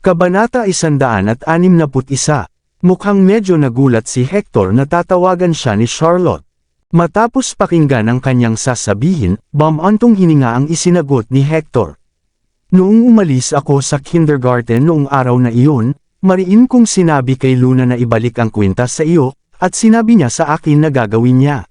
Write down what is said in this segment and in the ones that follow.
Kabanata 161. Mukhang medyo nagulat si Hector na tatawagan siya ni Charlotte. Matapos pakinggan ang kanyang sasabihin, bamantong hininga ang isinagot ni Hector. Noong umalis ako sa kindergarten noong araw na iyon, mariin kong sinabi kay Luna na ibalik ang kwintas sa iyo, at sinabi niya sa akin na gagawin niya.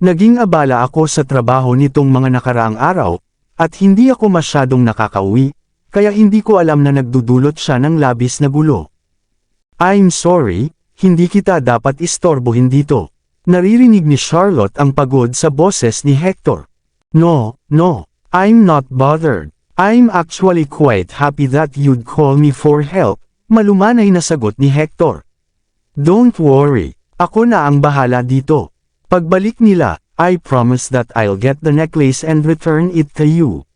Naging abala ako sa trabaho nitong mga nakaraang araw, at hindi ako masyadong nakakauwi, kaya hindi ko alam na nagdudulot siya ng labis na gulo. I'm sorry, hindi kita dapat istorbohin dito. Naririnig ni Charlotte ang pagod sa boses ni Hector. No, I'm not bothered. I'm actually quite happy that you'd call me for help, malumanay na sagot ni Hector. Don't worry, ako na ang bahala dito. Pagbalik nila, I promise that I'll get the necklace and return it to you.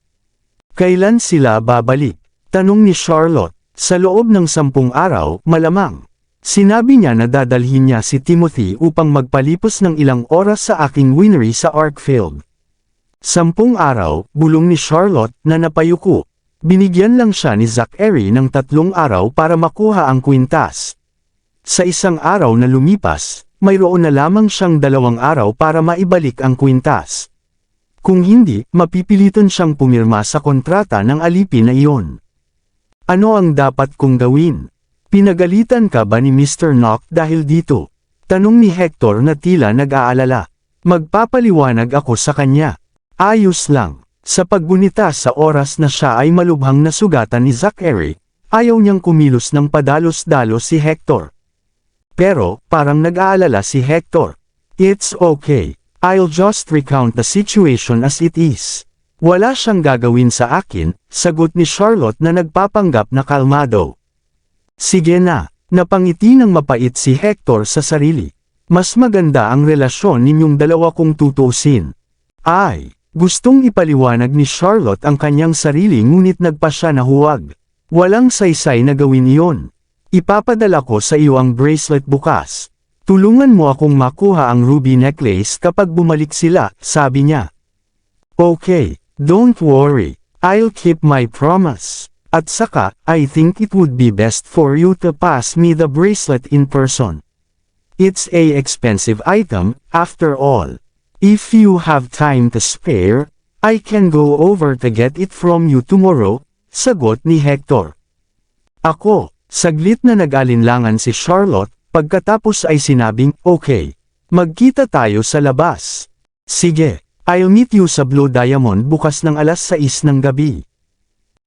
Kailan sila babalik? Tanong ni Charlotte. Sa loob ng 10 araw, malamang. Sinabi niya na dadalhin niya si Timothy upang magpalipos ng ilang oras sa aking winery sa Arkfield. 10 araw, bulong ni Charlotte na napayuko. Binigyan lang siya ni Zachary ng 3 araw para makuha ang kwintas. Sa 1 araw na lumipas, mayroon na lamang siyang 2 araw para maibalik ang kwintas. Kung hindi, mapipilitan siyang pumirma sa kontrata ng alipin na iyon. Ano ang dapat kong gawin? Pinagalitan ka ba ni Mr. Knock dahil dito? Tanong ni Hector na tila nag-aalala. Magpapaliwanag ako sa kanya. Ayos lang. Sa paggunita sa oras na siya ay malubhang nasugatan ni Zachary, ayaw niyang kumilos ng padalos-dalos si Hector. Pero, parang nag-aalala si Hector. It's okay. I'll just recount the situation as it is. Wala siyang gagawin sa akin, sagot ni Charlotte na nagpapanggap na kalmado. Sige na, napangiti ng mapait si Hector sa sarili. Mas maganda ang relasyon ninyong dalawa kung tutuusin. Ay, gustong ipaliwanag ni Charlotte ang kanyang sarili ngunit nagpa siya na huwag. Walang saysay na gawin iyon. Ipapadala ko sa iyo ang bracelet bukas. Tulungan mo akong makuha ang ruby necklace kapag bumalik sila, sabi niya. Okay, don't worry, I'll keep my promise. At saka, I think it would be best for you to pass me the bracelet in person. It's a expensive item, after all. If you have time to spare, I can go over to get it from you tomorrow, sagot ni Hector. Ako, saglit na nag-alinlangan si Charlotte, pagkatapos ay sinabing, okay, magkita tayo sa labas. Sige, I'll meet you sa Blue Diamond bukas ng 6:00 ng gabi.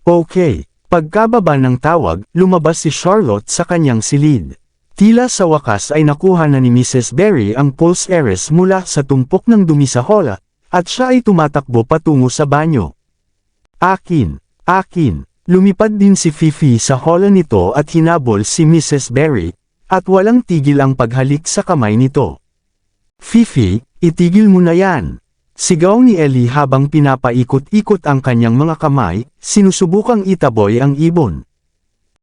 Okay, pagkababa ng tawag, lumabas si Charlotte sa kanyang silid. Tila sa wakas ay nakuha na ni Mrs. Berry ang pulse heiress mula sa tumpok ng dumi sa hola, at siya ay tumatakbo patungo sa banyo. Akin. Lumipad din si Fifi sa hola nito at hinabol si Mrs. Berry, at walang tigil ang paghalik sa kamay nito. Fifi, itigil mo na yan. Sigaw ni Ellie habang pinapaikot-ikot ang kanyang mga kamay, sinusubukang itaboy ang ibon.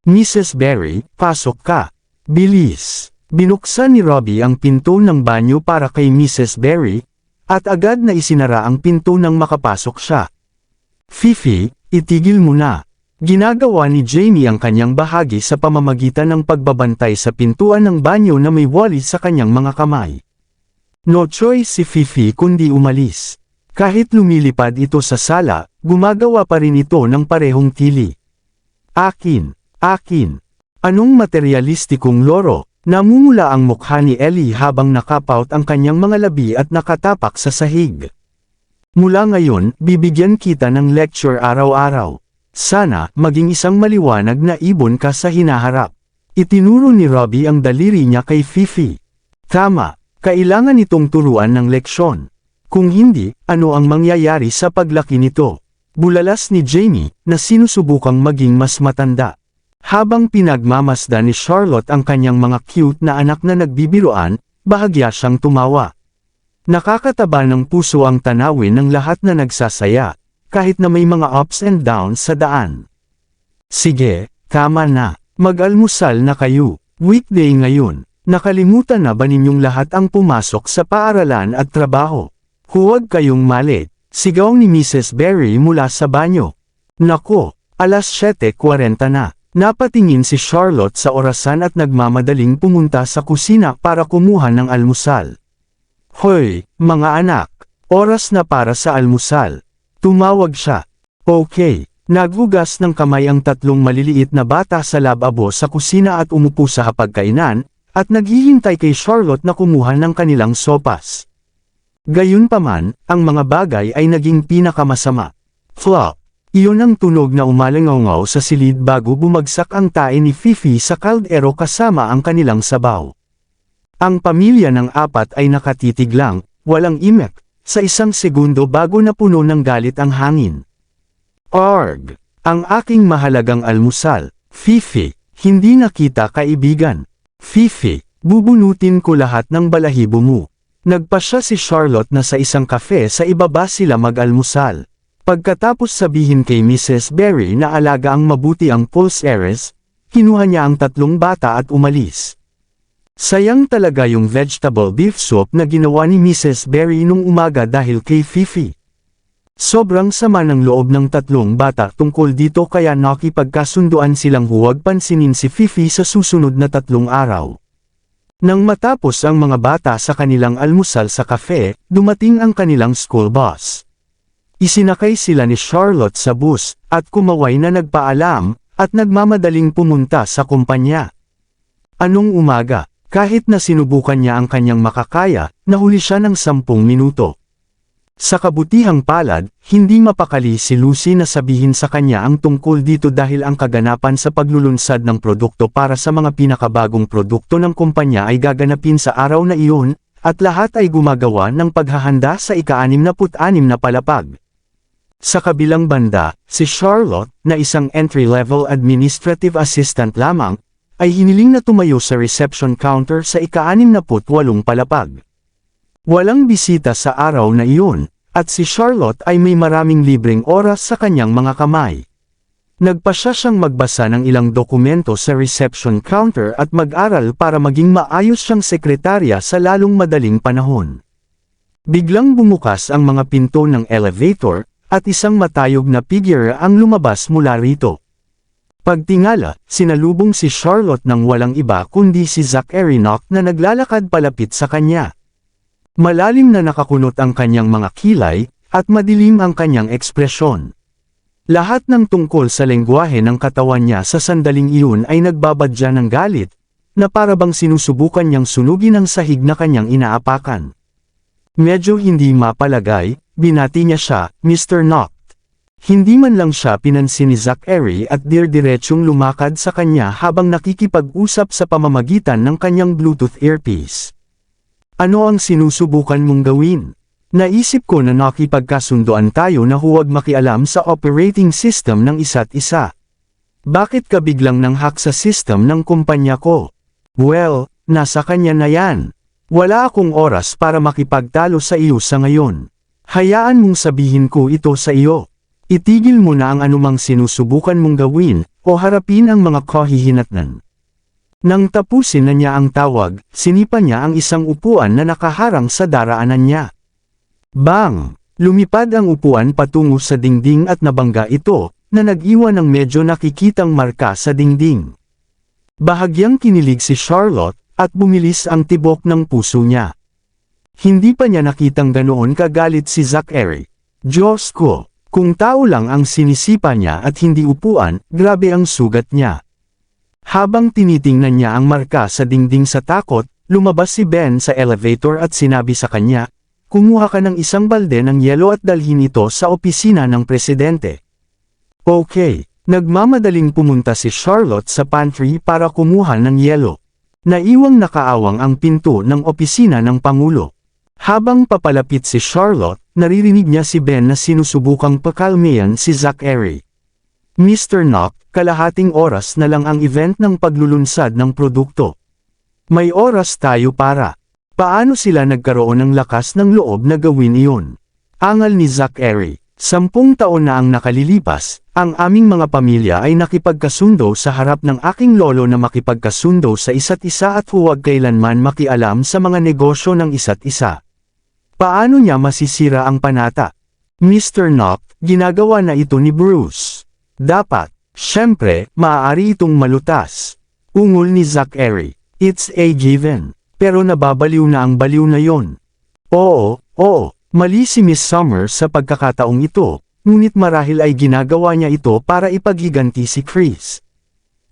Mrs. Berry, pasok ka. Bilis. Binuksan ni Robbie ang pinto ng banyo para kay Mrs. Berry, at agad na isinara ang pinto nang makapasok siya. Fifi, itigil mo na. Ginagawa ni Jamie ang kanyang bahagi sa pamamagitan ng pagbabantay sa pintuan ng banyo na may wali sa kanyang mga kamay. No choice si Fifi kundi umalis. Kahit lumilipad ito sa sala, gumagawa pa rin ito ng parehong tili. Akin. Anong materialistikong loro? Namumula ang mukha ni Ellie habang nakapout ang kanyang mga labi at nakatapak sa sahig. Mula ngayon, bibigyan kita ng lecture araw-araw. Sana, maging isang maliwanag na ibon ka sa hinaharap. Itinuro ni Robbie ang daliri niya kay Fifi. Tama, kailangan itong turuan ng leksyon. Kung hindi, ano ang mangyayari sa paglaki nito? Bulalas ni Jamie, na sinusubukang maging mas matanda. Habang pinagmamasdan ni Charlotte ang kanyang mga cute na anak na nagbibiruan, bahagya siyang tumawa. Nakakataba ng puso ang tanawin ng lahat na nagsasaya, kahit na may mga ups and downs sa daan. Sige, tama na. Mag-almusal na kayo. Weekday ngayon. Nakalimutan na ba ninyong lahat ang pumasok sa paaralan at trabaho? Huwag kayong malit. Sigaw ni Mrs. Berry mula sa banyo. Nako, 7:40 na. Napatingin si Charlotte sa orasan at nagmamadaling pumunta sa kusina para kumuha ng almusal. Hoy, mga anak! Oras na para sa almusal. Tumawag siya. Okay. Naghugas ng kamay ang tatlong maliliit na bata sa lababo sa kusina at umupo sa hapagkainan, at naghihintay kay Charlotte na kumuha ng kanilang sopas. Gayunpaman, ang mga bagay ay naging pinakamasama. Flop! Iyon ang tunog na umalangaw sa silid bago bumagsak ang tae ni Fifi sa kaldero kasama ang kanilang sabaw. Ang pamilya ng apat ay nakatitig lang, walang imek, sa isang segundo bago napuno ng galit ang hangin. Arg! Ang aking mahalagang almusal, Fifi, hindi na kita kaibigan. Fifi, bubunutin ko lahat ng balahibo mo. Nagpasya si Charlotte na sa isang kafe sa ibaba sila mag-almusal. Pagkatapos sabihin kay Mrs. Berry na alaga ang mabuti ang pulseres, kinuha niya ang tatlong bata at umalis. Sayang talaga yung vegetable beef soup na ginawa ni Mrs. Berry nung umaga dahil kay Fifi. Sobrang sama ng loob ng tatlong bata tungkol dito kaya nakipagkasunduan silang huwag pansinin si Fifi sa susunod na 3 araw. Nang matapos ang mga bata sa kanilang almusal sa kafe, dumating ang kanilang school bus. Isinakay sila ni Charlotte sa bus, at kumaway na nagpaalam, at nagmamadaling pumunta sa kumpanya. Anong umaga, kahit na sinubukan niya ang kanyang makakaya, nahuli siya ng 10 minuto. Sa kabutihang palad, hindi mapakali si Lucy na sabihin sa kanya ang tungkol dito dahil ang kaganapan sa paglulunsad ng produkto para sa mga pinakabagong produkto ng kumpanya ay gaganapin sa araw na iyon, at lahat ay gumagawa ng paghahanda sa ika-66 na palapag. Sa kabilang banda, si Charlotte, na isang entry-level administrative assistant lamang, ay hiniling na tumayo sa reception counter sa ika-68 palapag. Walang bisita sa araw na iyon, at si Charlotte ay may maraming libreng oras sa kanyang mga kamay. Nagpasya siyang magbasa ng ilang dokumento sa reception counter at mag-aral para maging maayos siyang sekretarya sa lalong madaling panahon. Biglang bumukas ang mga pinto ng elevator, at isang matayog na figure ang lumabas mula rito. Pagtingala, sinalubong si Charlotte ng walang iba kundi si Zachary Knock na naglalakad palapit sa kanya. Malalim na nakakunot ang kanyang mga kilay, at madilim ang kanyang ekspresyon. Lahat ng tungkol sa lengguwahe ng katawan niya sa sandaling iyon ay nagbabadya ng galit, na parabang sinusubukan niyang sunugin ang sahig na kanyang inaapakan. Medyo hindi mapalagay, binati niya siya, Mr. Knock. Hindi man lang siya pinansin ni Zachary at dirdiretsong lumakad sa kanya habang nakikipag-usap sa pamamagitan ng kanyang Bluetooth earpiece. Ano ang sinusubukan mong gawin? Naisip ko na nakipagkasunduan tayo na huwag makialam sa operating system ng isa't isa. Bakit ka biglang nanghack sa system ng kumpanya ko? Well, nasa kanya na yan. Wala akong oras para makipagtalo sa iyo sa ngayon. Hayaan mong sabihin ko ito sa iyo. Itigil mo na ang anumang sinusubukan mong gawin, o harapin ang mga kahihinatnan. Nang tapusin na niya ang tawag, sinipa niya ang isang upuan na nakaharang sa daraanan niya. Bang! Lumipad ang upuan patungo sa dingding at nabangga ito, na nag-iwan ng medyo nakikitang marka sa dingding. Bahagyang kinilig si Charlotte, at bumilis ang tibok ng puso niya. Hindi pa niya nakitang ganoon kagalit si Zachary. Diyos ko, kung tao lang ang sinisipa niya at hindi upuan, grabe ang sugat niya. Habang tinitingnan niya ang marka sa dingding sa takot, lumabas si Ben sa elevator at sinabi sa kanya, kumuha ka ng isang balde ng yelo at dalhin ito sa opisina ng presidente. Okay, nagmamadaling pumunta si Charlotte sa pantry para kumuha ng yelo. Naiwang nakaawang ang pinto ng opisina ng Pangulo. Habang papalapit si Charlotte, naririnig niya si Ben na sinusubukang pakalmayan si Zachary. Mr. Knock, kalahating oras na lang ang event ng paglulunsad ng produkto. May oras tayo para. Paano sila nagkaroon ng lakas ng loob na gawin iyon? Angal ni Zachary, 10 taon na ang nakalilipas, ang aming mga pamilya ay nakipagkasundo sa harap ng aking lolo na makipagkasundo sa isa't isa at huwag kailanman makialam sa mga negosyo ng isa't isa. Paano niya masisira ang panata? Mr. Knock, ginagawa na ito ni Bruce. Dapat, Siyempre, maaari itong malutas. Ungol ni Zachary. It's a given. Pero nababaliw na ang baliw na yon. Oo, mali si Miss Summers sa pagkakataong ito, ngunit marahil ay ginagawa niya ito para ipaghiganti si Chris.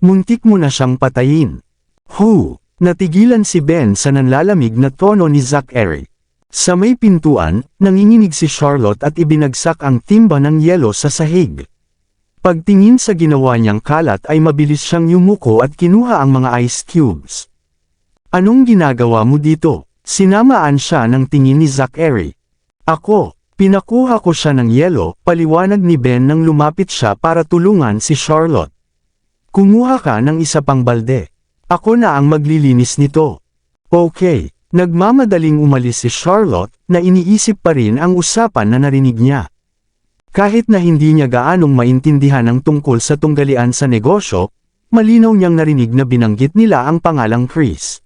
Muntik mo na siyang patayin. Natigilan si Ben sa nanlalamig na tono ni Zachary. Sa may pintuan, nanginginig si Charlotte at ibinagsak ang timba ng yelo sa sahig. Pagtingin sa ginawa niyang kalat ay mabilis siyang yumuko at kinuha ang mga ice cubes. Anong ginagawa mo dito? Sinamaan siya ng tingin ni Zachary. Ako, pinakuha ko siya ng yelo, paliwanag ni Ben nang lumapit siya para tulungan si Charlotte. Kumuha ka ng isa pang balde. Ako na ang maglilinis nito. Okay, nagmamadaling umalis si Charlotte na iniisip pa rin ang usapan na narinig niya. Kahit na hindi niya gaanong maintindihan ang tungkol sa tunggalian sa negosyo, malinaw niyang narinig na binanggit nila ang pangalang Chris.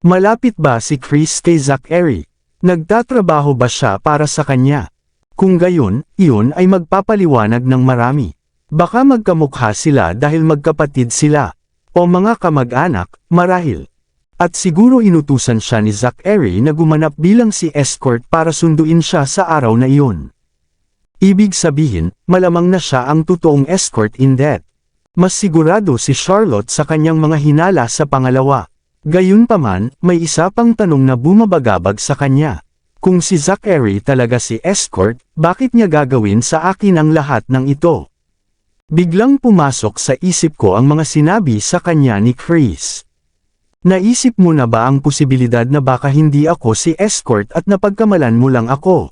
Malapit ba si Chris kay Zachary? Nagtatrabaho ba siya para sa kanya? Kung gayon, iyon ay magpapaliwanag ng marami. Baka magkamukha sila dahil magkapatid sila. O mga kamag-anak, marahil. At siguro inutusan siya ni Zachary na gumanap bilang si escort para sunduin siya sa araw na iyon. Ibig sabihin, malamang na siya ang totoong escort in debt. Mas sigurado si Charlotte sa kanyang mga hinala sa pangalawa. Gayunpaman, may isa pang tanong na bumabagabag sa kanya. Kung si Zachary talaga si escort, bakit niya gagawin sa akin ang lahat ng ito? Biglang pumasok sa isip ko ang mga sinabi sa kanya ni Chris. Naisip mo na ba ang posibilidad na baka hindi ako si escort at napagkamalan mo lang ako?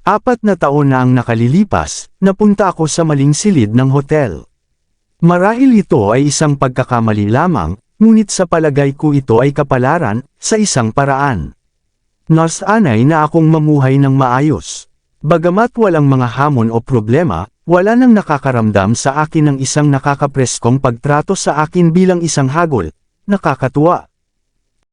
4 na taon na ang nakalilipas, napunta ako sa maling silid ng hotel. Marahil ito ay isang pagkakamali lamang, ngunit sa palagay ko ito ay kapalaran, sa isang paraan. Nasanay na akong mamuhay ng maayos. Bagamat walang mga hamon o problema, wala nang nakakaramdam sa akin ng isang nakakapreskong pagtrato sa akin bilang isang hagol. Nakakatuwa.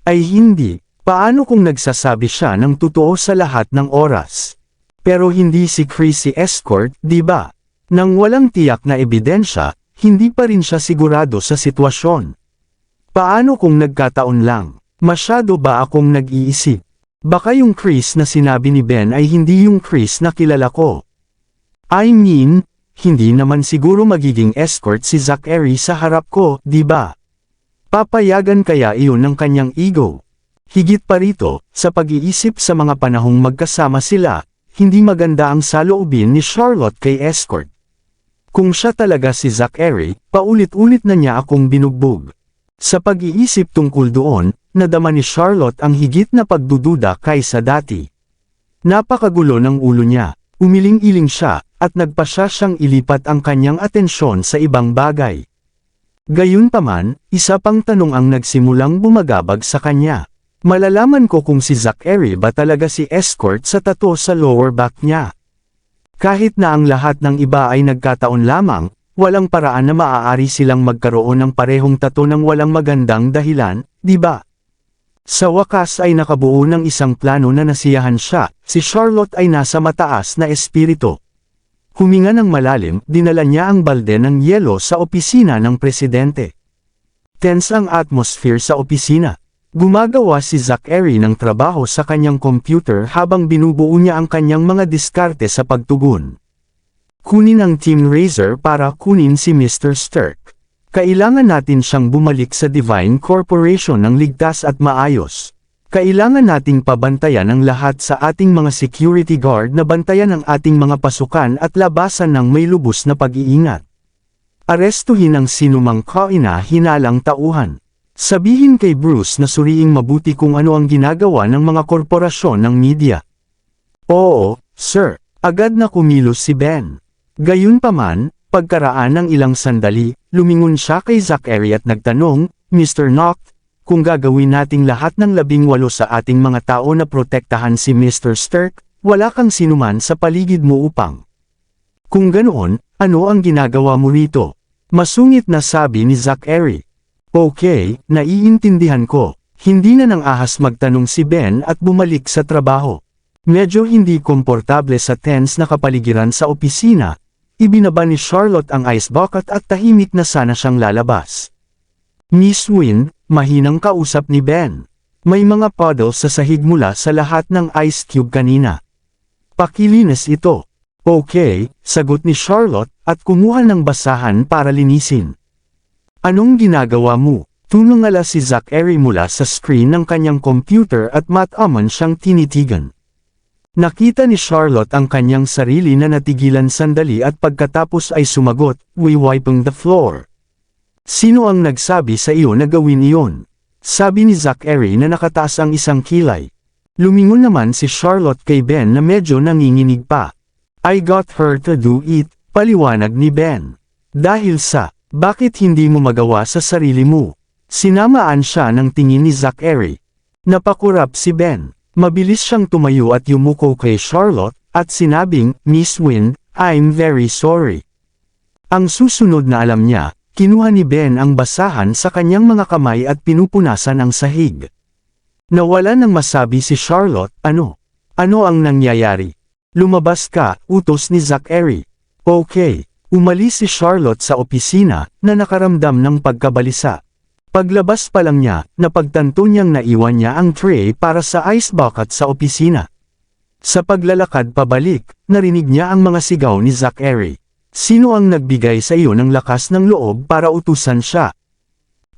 Ay hindi, paano kung nagsasabi siya ng totoo sa lahat ng oras? Pero hindi si Chris si escort, di ba? Nang walang tiyak na ebidensya, hindi pa rin siya sigurado sa sitwasyon. Paano kung nagkataon lang? Masyado ba akong nag-iisip? Baka yung Chris na sinabi ni Ben ay hindi yung Chris na kilala ko. I mean, hindi naman siguro magiging escort si Zachary sa harap ko, di ba? Papayagan kaya iyon ng kanyang ego? Higit pa rito, sa pag-iisip sa mga panahong magkasama sila, hindi maganda ang saloobin ni Charlotte kay escort. Kung siya talaga si Zachary, paulit-ulit na niya akong binugbog. Sa pag-iisip tungkol doon, nadama ni Charlotte ang higit na pagdududa kaysa dati. Napakagulo ng ulo niya, umiling-iling siya, at nagpasya siyang ilipat ang kanyang atensyon sa ibang bagay. Gayunpaman, isa pang tanong ang nagsimulang bumagabag sa kanya. Malalaman ko kung si Zachary ba talaga si escort sa tattoo sa lower back niya. Kahit na ang lahat ng iba ay nagkataon lamang, walang paraan na maaari silang magkaroon ng parehong tattoo ng walang magandang dahilan, di ba? Sa wakas ay nakabuo ng isang plano na nasiyahan siya, si Charlotte ay nasa mataas na espiritu. Huminga ng malalim, dinala niya ang balde ng yelo sa opisina ng presidente. Tense ang atmosphere sa opisina. Gumagawa si Zachary ng trabaho sa kanyang computer habang binubuo niya ang kanyang mga diskarte sa pagtugon. Kunin ang Team Razor para kunin si Mr. Stark. Kailangan natin siyang bumalik sa Divine Corporation ng ligtas at maayos. Kailangan nating pabantayan ang lahat sa ating mga security guard na bantayan ang ating mga pasukan at labasan ng may lubos na pag-iingat. Arestuhin ang sinumang kaina-hinalang tauhan. Sabihin kay Bruce na suriing mabuti kung ano ang ginagawa ng mga korporasyon ng media. Oo, sir. Agad na kumilos si Ben. Gayunpaman, pagkaraan ng ilang sandali, lumingon siya kay Zachary at nagtanong, Mr. Noct, kung gagawin nating lahat ng 18 sa ating mga tao na protektahan si Mr. Stark, wala kang sinuman sa paligid mo upang. Kung ganoon, ano ang ginagawa mo rito? Masungit na sabi ni Zachary. Okay, naiintindihan ko. Hindi na nang ahas magtanong si Ben at bumalik sa trabaho. Medyo hindi komportable sa tense na kapaligiran sa opisina. Ibinaba ni Charlotte ang ice bucket at tahimik na sana siyang lalabas. Miss Wind, mahinang kausap ni Ben. May mga puddles sa sahig mula sa lahat ng ice cube kanina. Pakilinis ito. Okay, sagot ni Charlotte, at kumuha ng basahan para linisin. Anong ginagawa mo? Tumingala si Zachary mula sa screen ng kanyang computer at mataman siyang tinitigan. Nakita ni Charlotte ang kanyang sarili na natigilan sandali at pagkatapos ay sumagot, "We wiping the floor." Sino ang nagsabi sa iyo na gawin iyon? Sabi ni Zachary na nakataas ang isang kilay. Lumingon naman si Charlotte kay Ben na medyo nanginginig pa. I got her to do it, paliwanag ni Ben. Dahil sa, bakit hindi mo magawa sa sarili mo? Sinamaan siya ng tingin ni Zachary. Napakurap si Ben. Mabilis siyang tumayo at yumuko kay Charlotte, at sinabing, Miss Wind, I'm very sorry. Ang susunod na alam niya, kinuha ni Ben ang basahan sa kanyang mga kamay at pinupunasan ang sahig. Nawala nang masabi si Charlotte, ano? Ano ang nangyayari? Lumabas ka, utos ni Zachary. Okay. Umalis si Charlotte sa opisina, na nakaramdam ng pagkabalisa. Paglabas pa lang niya, napagtanto niyang naiwan niya ang tray para sa ice bucket sa opisina. Sa paglalakad pabalik, narinig niya ang mga sigaw ni Zachary. Sino ang nagbigay sa iyo ng lakas ng loob para utusan siya?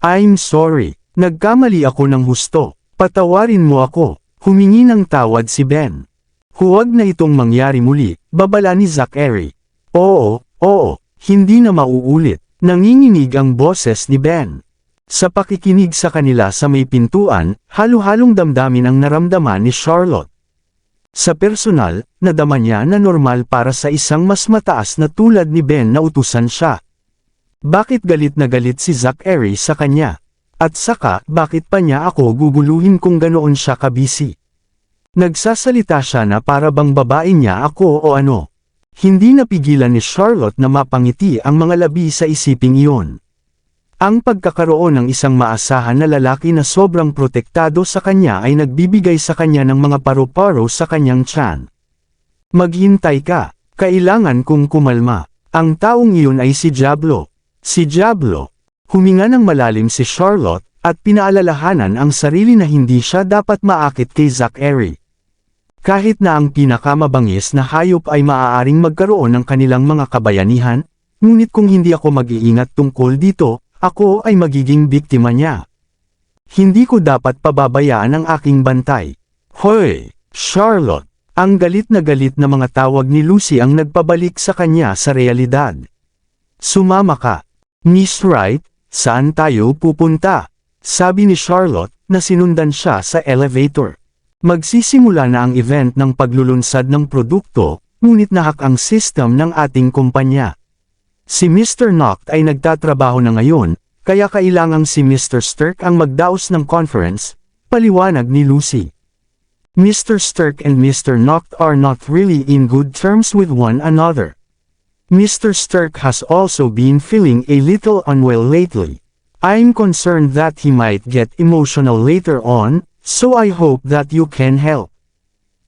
I'm sorry. Nagkamali ako ng husto. Patawarin mo ako. Humingi ng tawad si Ben. Huwag na itong mangyari muli, babala ni Zachary. Oo, hindi na mauulit. Nanginginig ang boses ni Ben. Sa pakikinig sa kanila sa may pintuan, halo-halong damdamin ang naramdaman ni Charlotte. Sa personal, nadama niya na normal para sa isang mas mataas na tulad ni Ben na utusan siya. Bakit galit na galit si Zachary sa kanya? At saka, bakit pa niya ako guguluhin kung ganoon siya kabisi? Nagsasalita siya na para bang babae niya ako o ano? Hindi napigilan ni Charlotte na mapangiti ang mga labi sa isiping iyon. Ang pagkakaroon ng isang maasahan na lalaki na sobrang protektado sa kanya ay nagbibigay sa kanya ng mga paru-paro sa kanyang tiyan. Maghintay ka, kailangan kong kumalma. Ang taong iyon ay si Diablo. Si Diablo. Huminga ng malalim si Charlotte, at pinaalalahanan ang sarili na hindi siya dapat maakit kay Zachary. Kahit na ang pinakamabangis na hayop ay maaaring magkaroon ng kanilang mga kabayanihan, ngunit kung hindi ako mag-iingat tungkol dito, ako ay magiging biktima niya. Hindi ko dapat pababayaan ang aking bantay. Hoy, Charlotte! Ang galit na mga tawag ni Lucy ang nagpabalik sa kanya sa realidad. Sumama ka. Miss Wright, saan tayo pupunta? Sabi ni Charlotte, na sinundan siya sa elevator. Magsisimula na ang event ng paglulunsad ng produkto, ngunit nahak ang system ng ating kumpanya. Si Mr. Noct ay nagtatrabaho na ngayon, kaya kailangang si Mr. Stirk ang magdaos ng conference, paliwanag ni Lucy. Mr. Stirk and Mr. Noct are not really in good terms with one another. Mr. Stirk has also been feeling a little unwell lately. I'm concerned that he might get emotional later on, so I hope that you can help.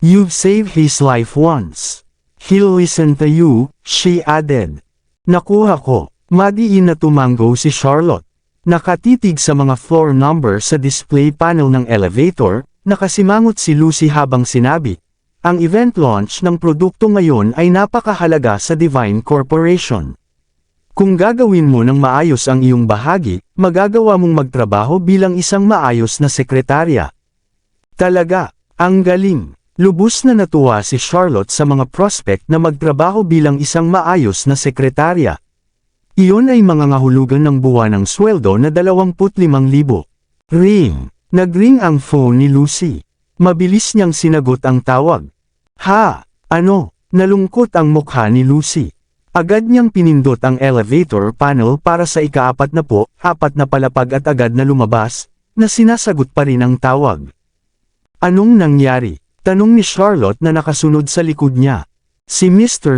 You've saved his life once. He'll listen to you, she added. Nakuha ko. Madiin na tumango si Charlotte. Nakatitig sa mga floor number sa display panel ng elevator, nakasimangot si Lucy habang sinabi, ang event launch ng produkto ngayon ay napakahalaga sa Divine Corporation. Kung gagawin mo ng maayos ang iyong bahagi, magagawa mong magtrabaho bilang isang maayos na sekretarya. Talaga, ang galing. Lubos na natuwa si Charlotte sa mga prospect na magtrabaho bilang isang maayos na sekretarya. Iyon ay mangangahulugan ng buwanang sweldo na 25,000. Ring. Nagring ang phone ni Lucy. Mabilis niyang sinagot ang tawag. Ha? Ano? Nalungkot ang mukha ni Lucy. Agad niyang pinindot ang elevator panel para sa ika-4 na palapag at agad na lumabas, na sinasagot pa rin ang tawag. Anong nangyari? Tanong ni Charlotte na nakasunod sa likod niya. Si Mr.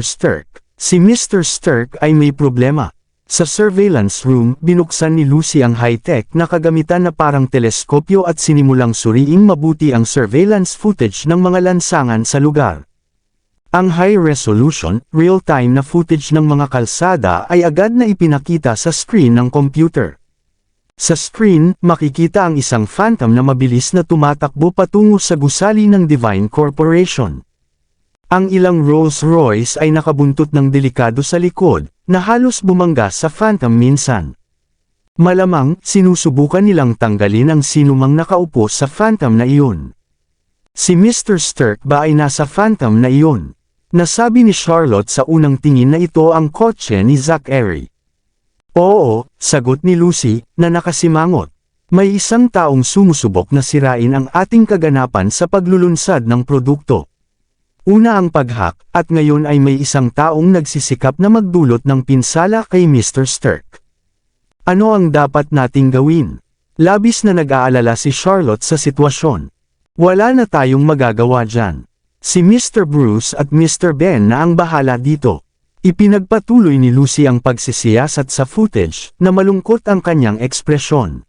Stirk ay may problema. Sa surveillance room, binuksan ni Lucy ang high-tech na kagamitan na parang teleskopyo at sinimulang suriing mabuti ang surveillance footage ng mga lansangan sa lugar. Ang high-resolution, real-time na footage ng mga kalsada ay agad na ipinakita sa screen ng computer. Sa screen, makikita ang isang phantom na mabilis na tumatakbo patungo sa gusali ng Divine Corporation. Ang ilang Rolls-Royce ay nakabuntot ng delikado sa likod, na halos bumangga sa phantom minsan. Malamang, sinusubukan nilang tanggalin ang sinumang nakaupo sa phantom na iyon. Si Mr. Stirk ba ay nasa phantom na iyon? Nasabi ni Charlotte sa unang tingin na ito ang kotse ni Zachary. Oo, sagot ni Lucy, na nakasimangot. May isang taong sumusubok na sirain ang ating kaganapan sa paglulunsad ng produkto. Una ang pag-hack, at ngayon ay may isang taong nagsisikap na magdulot ng pinsala kay Mr. Stirk. Ano ang dapat nating gawin? Labis na nag-aalala si Charlotte sa sitwasyon. Wala na tayong magagawa dyan. Si Mr. Bruce at Mr. Ben na ang bahala dito. Ipinagpatuloy ni Lucy ang pagsisiyasat sa footage, na malungkot ang kanyang ekspresyon.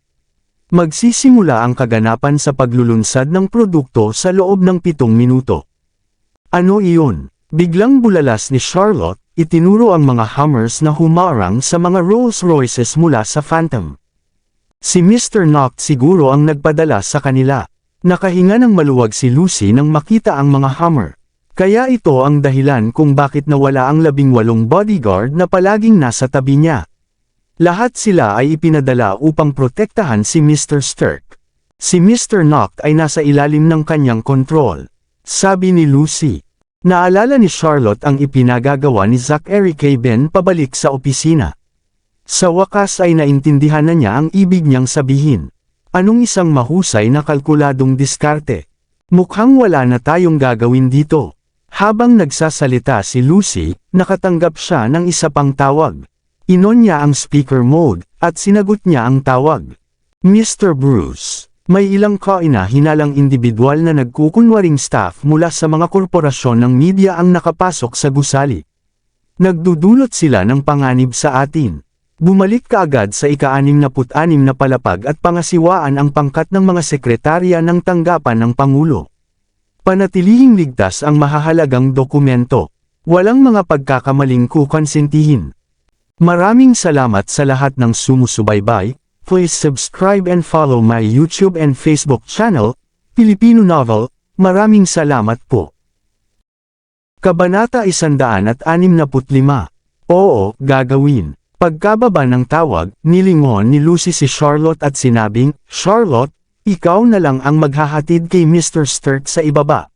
Magsisimula ang kaganapan sa paglulunsad ng produkto sa loob ng 7 minuto. Ano iyon? Biglang bulalas ni Charlotte, itinuro ang mga Hummers na humarang sa mga Rolls-Royces mula sa Phantom. Si Mr. Knock siguro ang nagpadala sa kanila. Nakahinga ng maluwag si Lucy nang makita ang mga Hummer. Kaya ito ang dahilan kung bakit nawala ang 18 bodyguard na palaging nasa tabi niya. Lahat sila ay ipinadala upang protektahan si Mr. Stirk. Si Mr. Knock ay nasa ilalim ng kanyang kontrol. Sabi ni Lucy. Naalala ni Charlotte ang ipinagagawa ni Zachary kay Ben pabalik sa opisina. Sa wakas ay naintindihan na niya ang ibig niyang sabihin. Anong isang mahusay na kalkuladong diskarte? Mukhang wala na tayong gagawin dito. Habang nagsasalita si Lucy, nakatanggap siya ng isa pang tawag. Inon niya ang speaker mode, at sinagot niya ang tawag. Mr. Bruce, may ilang kaina-hinalang individual na nagkukunwaring staff mula sa mga korporasyon ng media ang nakapasok sa gusali. Nagdudulot sila ng panganib sa atin. Bumalik kaagad sa ika-66 na palapag at pangasiwaan ang pangkat ng mga sekretarya ng tanggapan ng Pangulo. Panatilihing ligtas ang mahahalagang dokumento. Walang mga pagkakamaling kukonsintihin. Maraming salamat sa lahat ng sumusubaybay. Please subscribe and follow my YouTube and Facebook channel, Filipino Novel. Maraming salamat po. Kabanata 165. Oo, gagawin. Pagkababa ng tawag, nilingon ni Lucy si Charlotte at sinabing, Charlotte, ikaw na lang ang maghahatid kay Mr. Stirk sa ibaba.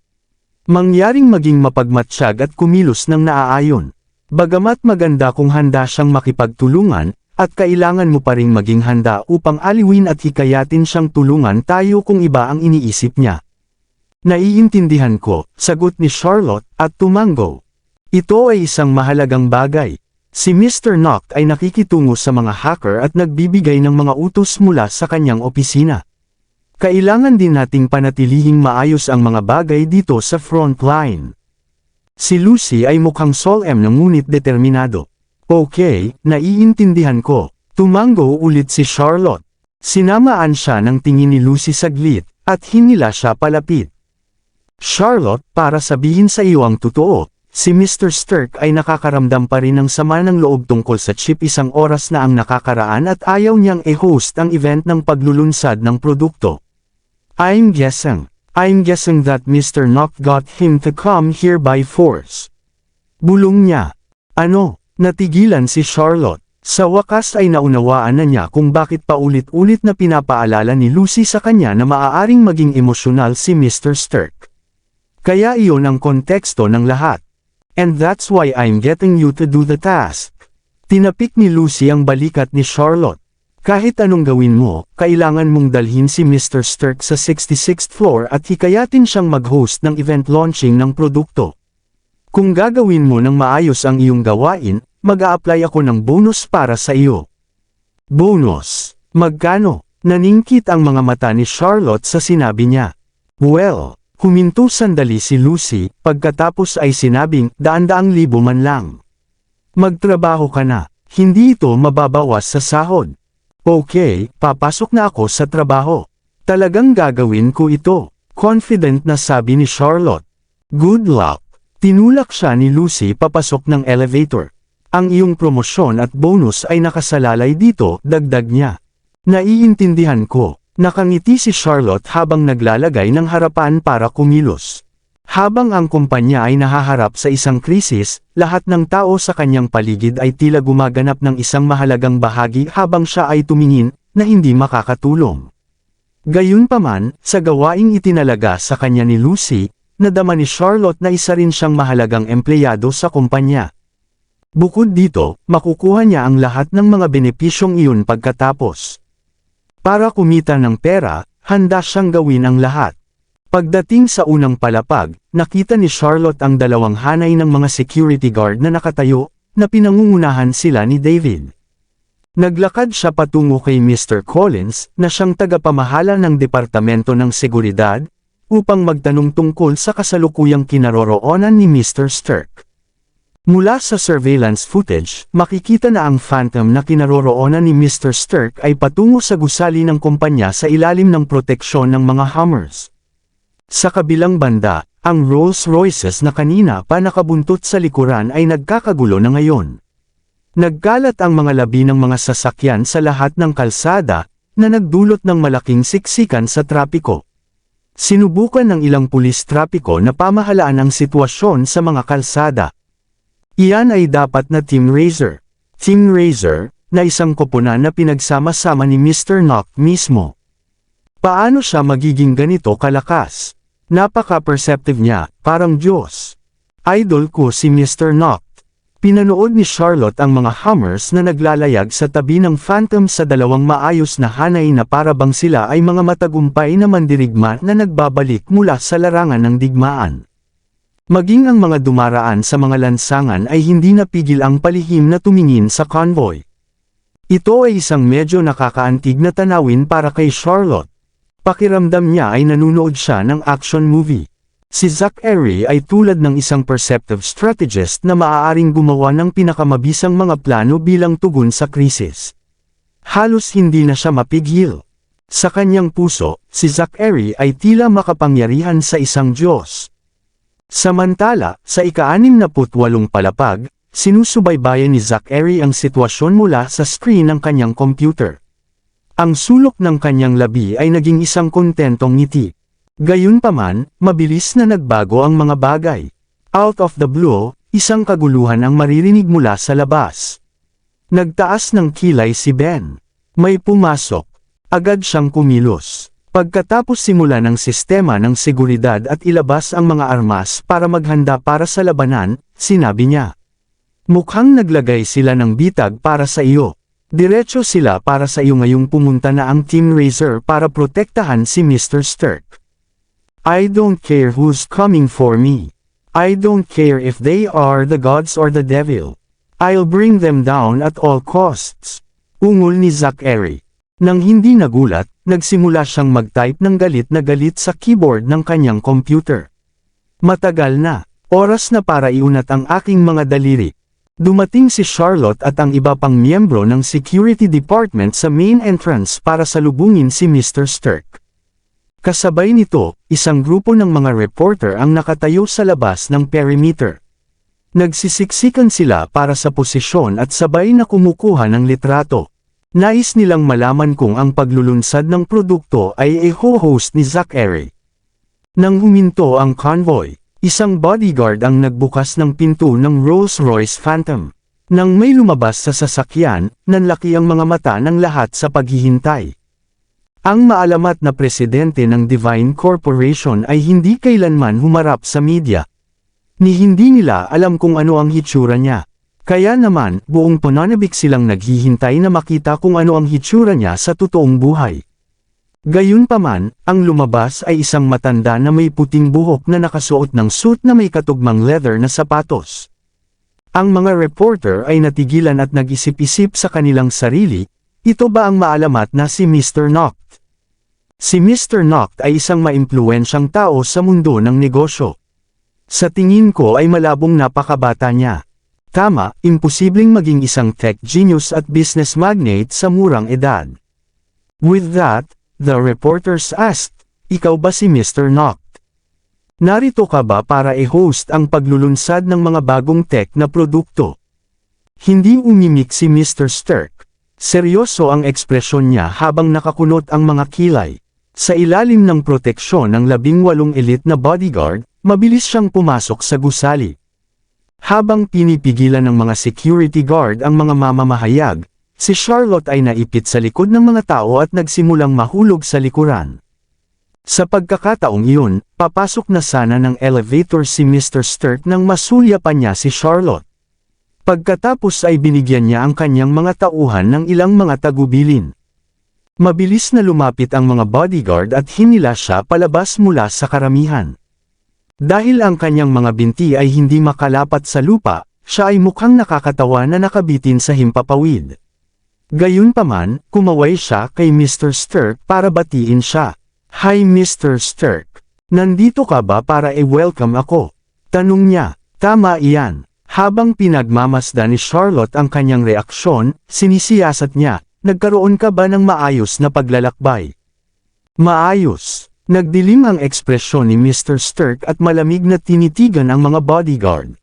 Mangyaring maging mapagmatsyag at kumilos ng naaayon. Bagamat maganda kung handa siyang makipagtulungan, at kailangan mo pa ring maging handa upang aliwin at hikayatin siyang tulungan tayo kung iba ang iniisip niya. Naiintindihan ko, sagot ni Charlotte, at tumango. Ito ay isang mahalagang bagay. Si Mr. Knock ay nakikitungo sa mga hacker at nagbibigay ng mga utos mula sa kanyang opisina. Kailangan din nating panatilihing maayos ang mga bagay dito sa front line. Si Lucy ay mukhang solemn na ngunit determinado. Okay, naiintindihan ko. Tumango ulit si Charlotte. Sinamaan siya ng tingin ni Lucy saglit, at hinila siya palapit. Charlotte, para sabihin sa iyo ang totoo, si Mr. Stirk ay nakakaramdam pa rin ng sama ng loob tungkol sa chip. 1 oras na ang nakakaraan at ayaw niyang i-host ang event ng paglulunsad ng produkto. I'm guessing that Mr. Knock got him to come here by force. Bulong niya. Ano? Natigilan si Charlotte. Sa wakas ay naunawaan na niya kung bakit paulit-ulit na pinapaalala ni Lucy sa kanya na maaaring maging emosyonal si Mr. Stirk. Kaya iyon ang konteksto ng lahat. And that's why I'm getting you to do the task. Tinapik ni Lucy ang balikat ni Charlotte. Kahit anong gawin mo, kailangan mong dalhin si Mr. Stirk sa 66th floor at hikayatin siyang mag-host ng event launching ng produkto. Kung gagawin mo ng maayos ang iyong gawain, mag-a-apply ako ng bonus para sa iyo. Bonus? Magkano? Naningkit ang mga mata ni Charlotte sa sinabi niya. Well, huminto sandali si Lucy, pagkatapos ay sinabing, 100,000 man lang. Magtrabaho ka na, hindi ito mababawas sa sahod. Okay, papasok na ako sa trabaho. Talagang gagawin ko ito, confident na sabi ni Charlotte. Good luck. Tinulak siya ni Lucy papasok ng elevator. Ang iyong promosyon at bonus ay nakasalalay dito, dagdag niya. Naiintindihan ko. Nakangiti si Charlotte habang naglalagay ng harapan para kumilos. Habang ang kumpanya ay nahaharap sa isang krisis, lahat ng tao sa kanyang paligid ay tila gumaganap ng isang mahalagang bahagi habang siya ay tumingin, na hindi makakatulong. Gayunpaman, sa gawaing itinalaga sa kanya ni Lucy, nadama ni Charlotte na isa rin siyang mahalagang empleyado sa kumpanya. Bukod dito, makukuha niya ang lahat ng mga benepisyong iyon pagkatapos. Para kumita ng pera, handa siyang gawin ang lahat. Pagdating sa unang palapag, nakita ni Charlotte ang dalawang hanay ng mga security guard na nakatayo, na pinangungunahan sila ni David. Naglakad siya patungo kay Mr. Collins, na siyang tagapamahala ng Departamento ng Seguridad, upang magtanong tungkol sa kasalukuyang kinaroroonan ni Mr. Stirk. Mula sa surveillance footage, makikita na ang phantom na kinaroroonan ni Mr. Stirk ay patungo sa gusali ng kumpanya sa ilalim ng proteksyon ng mga Hummers. Sa kabilang banda, ang Rolls-Royces na kanina pa nakabuntot sa likuran ay nagkakagulo na ngayon. Nagkalat ang mga labi ng mga sasakyan sa lahat ng kalsada, na nagdulot ng malaking siksikan sa trapiko. Sinubukan ng ilang pulis trapiko na pamahalaan ang sitwasyon sa mga kalsada. Iyan ay dapat na Team Razor. Team Razor, na isang koponan na pinagsama-sama ni Mr. Knock mismo. Paano siya magiging ganito kalakas? Napaka-perceptive niya, parang Diyos. Idol ko si Mr. Knock. Pinanood ni Charlotte ang mga Hummers na naglalayag sa tabi ng Phantom sa dalawang maayos na hanay na para bang sila ay mga matagumpay na mandirigma na nagbabalik mula sa larangan ng digmaan. Maging ang mga dumaraan sa mga lansangan ay hindi napigil ang palihim na tumingin sa convoy. Ito ay isang medyo nakakaantig na tanawin para kay Charlotte. Pakiramdam niya ay nanunood siya ng action movie. Si Zachary ay tulad ng isang perceptive strategist na maaaring gumawa ng pinakamabisang mga plano bilang tugon sa krisis. Halos hindi na siya mapigil. Sa kanyang puso, si Zachary ay tila makapangyarihan sa isang Diyos. Samantala, sa ika-68 palapag, sinusubaybayan ni Zachary ang sitwasyon mula sa screen ng kanyang computer. Ang sulok ng kanyang labi ay naging isang kontentong ngiti. Gayunpaman, mabilis na nagbago ang mga bagay. Out of the blue, isang kaguluhan ang maririnig mula sa labas. Nagtaas ng kilay si Ben. May pumasok. Agad siyang kumilos. Pagkatapos simula ng sistema ng seguridad at ilabas ang mga armas para maghanda para sa labanan, sinabi niya. Mukhang naglagay sila ng bitag para sa iyo. Diretso sila para sa iyo ngayong pumunta na ang Team Razor para protektahan si Mr. Stirk. I don't care who's coming for me. I don't care if they are the gods or the devil. I'll bring them down at all costs. Ungol ni Zachary. Nang hindi nagulat, nagsimula siyang mag-type ng galit sa keyboard ng kanyang computer. Matagal na, oras na para iunat ang aking mga daliri. Dumating si Charlotte at ang iba pang miyembro ng security department sa main entrance para salubungin si Mr. Stirk. Kasabay nito, isang grupo ng mga reporter ang nakatayo sa labas ng perimeter. Nagsisiksikan sila para sa posisyon at sabay na kumukuha ng litrato. Nais nilang malaman kung ang paglulunsad ng produkto ay i-ho-host ni Zachary. Nang huminto ang convoy, isang bodyguard ang nagbukas ng pinto ng Rolls-Royce Phantom. Nang may lumabas sa sasakyan, nanlaki ang mga mata ng lahat sa paghihintay. Ang maalamat na presidente ng Divine Corporation ay hindi kailanman humarap sa media. Ni hindi nila alam kung ano ang hitsura niya. Kaya naman, buong pananabik silang naghihintay na makita kung ano ang hitsura niya sa totoong buhay. Gayunpaman, ang lumabas ay isang matanda na may puting buhok na nakasuot ng suit na may katugmang leather na sapatos. Ang mga reporter ay natigilan at nag-isip-isip sa kanilang sarili, ito ba ang maalamat na si Mr. Knock? Si Mr. Knock ay isang maimpluwensyang tao sa mundo ng negosyo. Sa tingin ko ay malabong napakabata niya. Tama, imposibleng maging isang tech genius at business magnate sa murang edad. With that, the reporters asked, ikaw ba si Mr. Knock? Narito ka ba para i-host ang paglulunsad ng mga bagong tech na produkto? Hindi umimik si Mr. Stark. Seryoso ang ekspresyon niya habang nakakunot ang mga kilay. Sa ilalim ng proteksyon ng 18 elite na bodyguard, mabilis siyang pumasok sa gusali. Habang pinipigilan ng mga security guard ang mga mamamahayag, si Charlotte ay naipit sa likod ng mga tao at nagsimulang mahulog sa likuran. Sa pagkakataong iyon, papasok na sana ng elevator si Mr. Stark nang masulya pa niya si Charlotte. Pagkatapos ay binigyan niya ang kanyang mga tauhan ng ilang mga tagubilin. Mabilis na lumapit ang mga bodyguard at hinila siya palabas mula sa karamihan. Dahil ang kanyang mga binti ay hindi makalapat sa lupa, siya ay mukhang nakakatawa na nakabitin sa himpapawid. Gayunpaman, kumaway siya kay Mr. Stark para batiin siya. "Hi Mr. Stark. Nandito ka ba para i-welcome ako?" Tanong niya. Tama iyan. Habang pinagmamasdan ni Charlotte ang kanyang reaksyon, sinisiyasat niya, "Nagkaroon ka ba ng maayos na paglalakbay?" "Maayos." Nagdilim ang ekspresyon ni Mr. Stark at malamig na tinitigan ang mga bodyguard.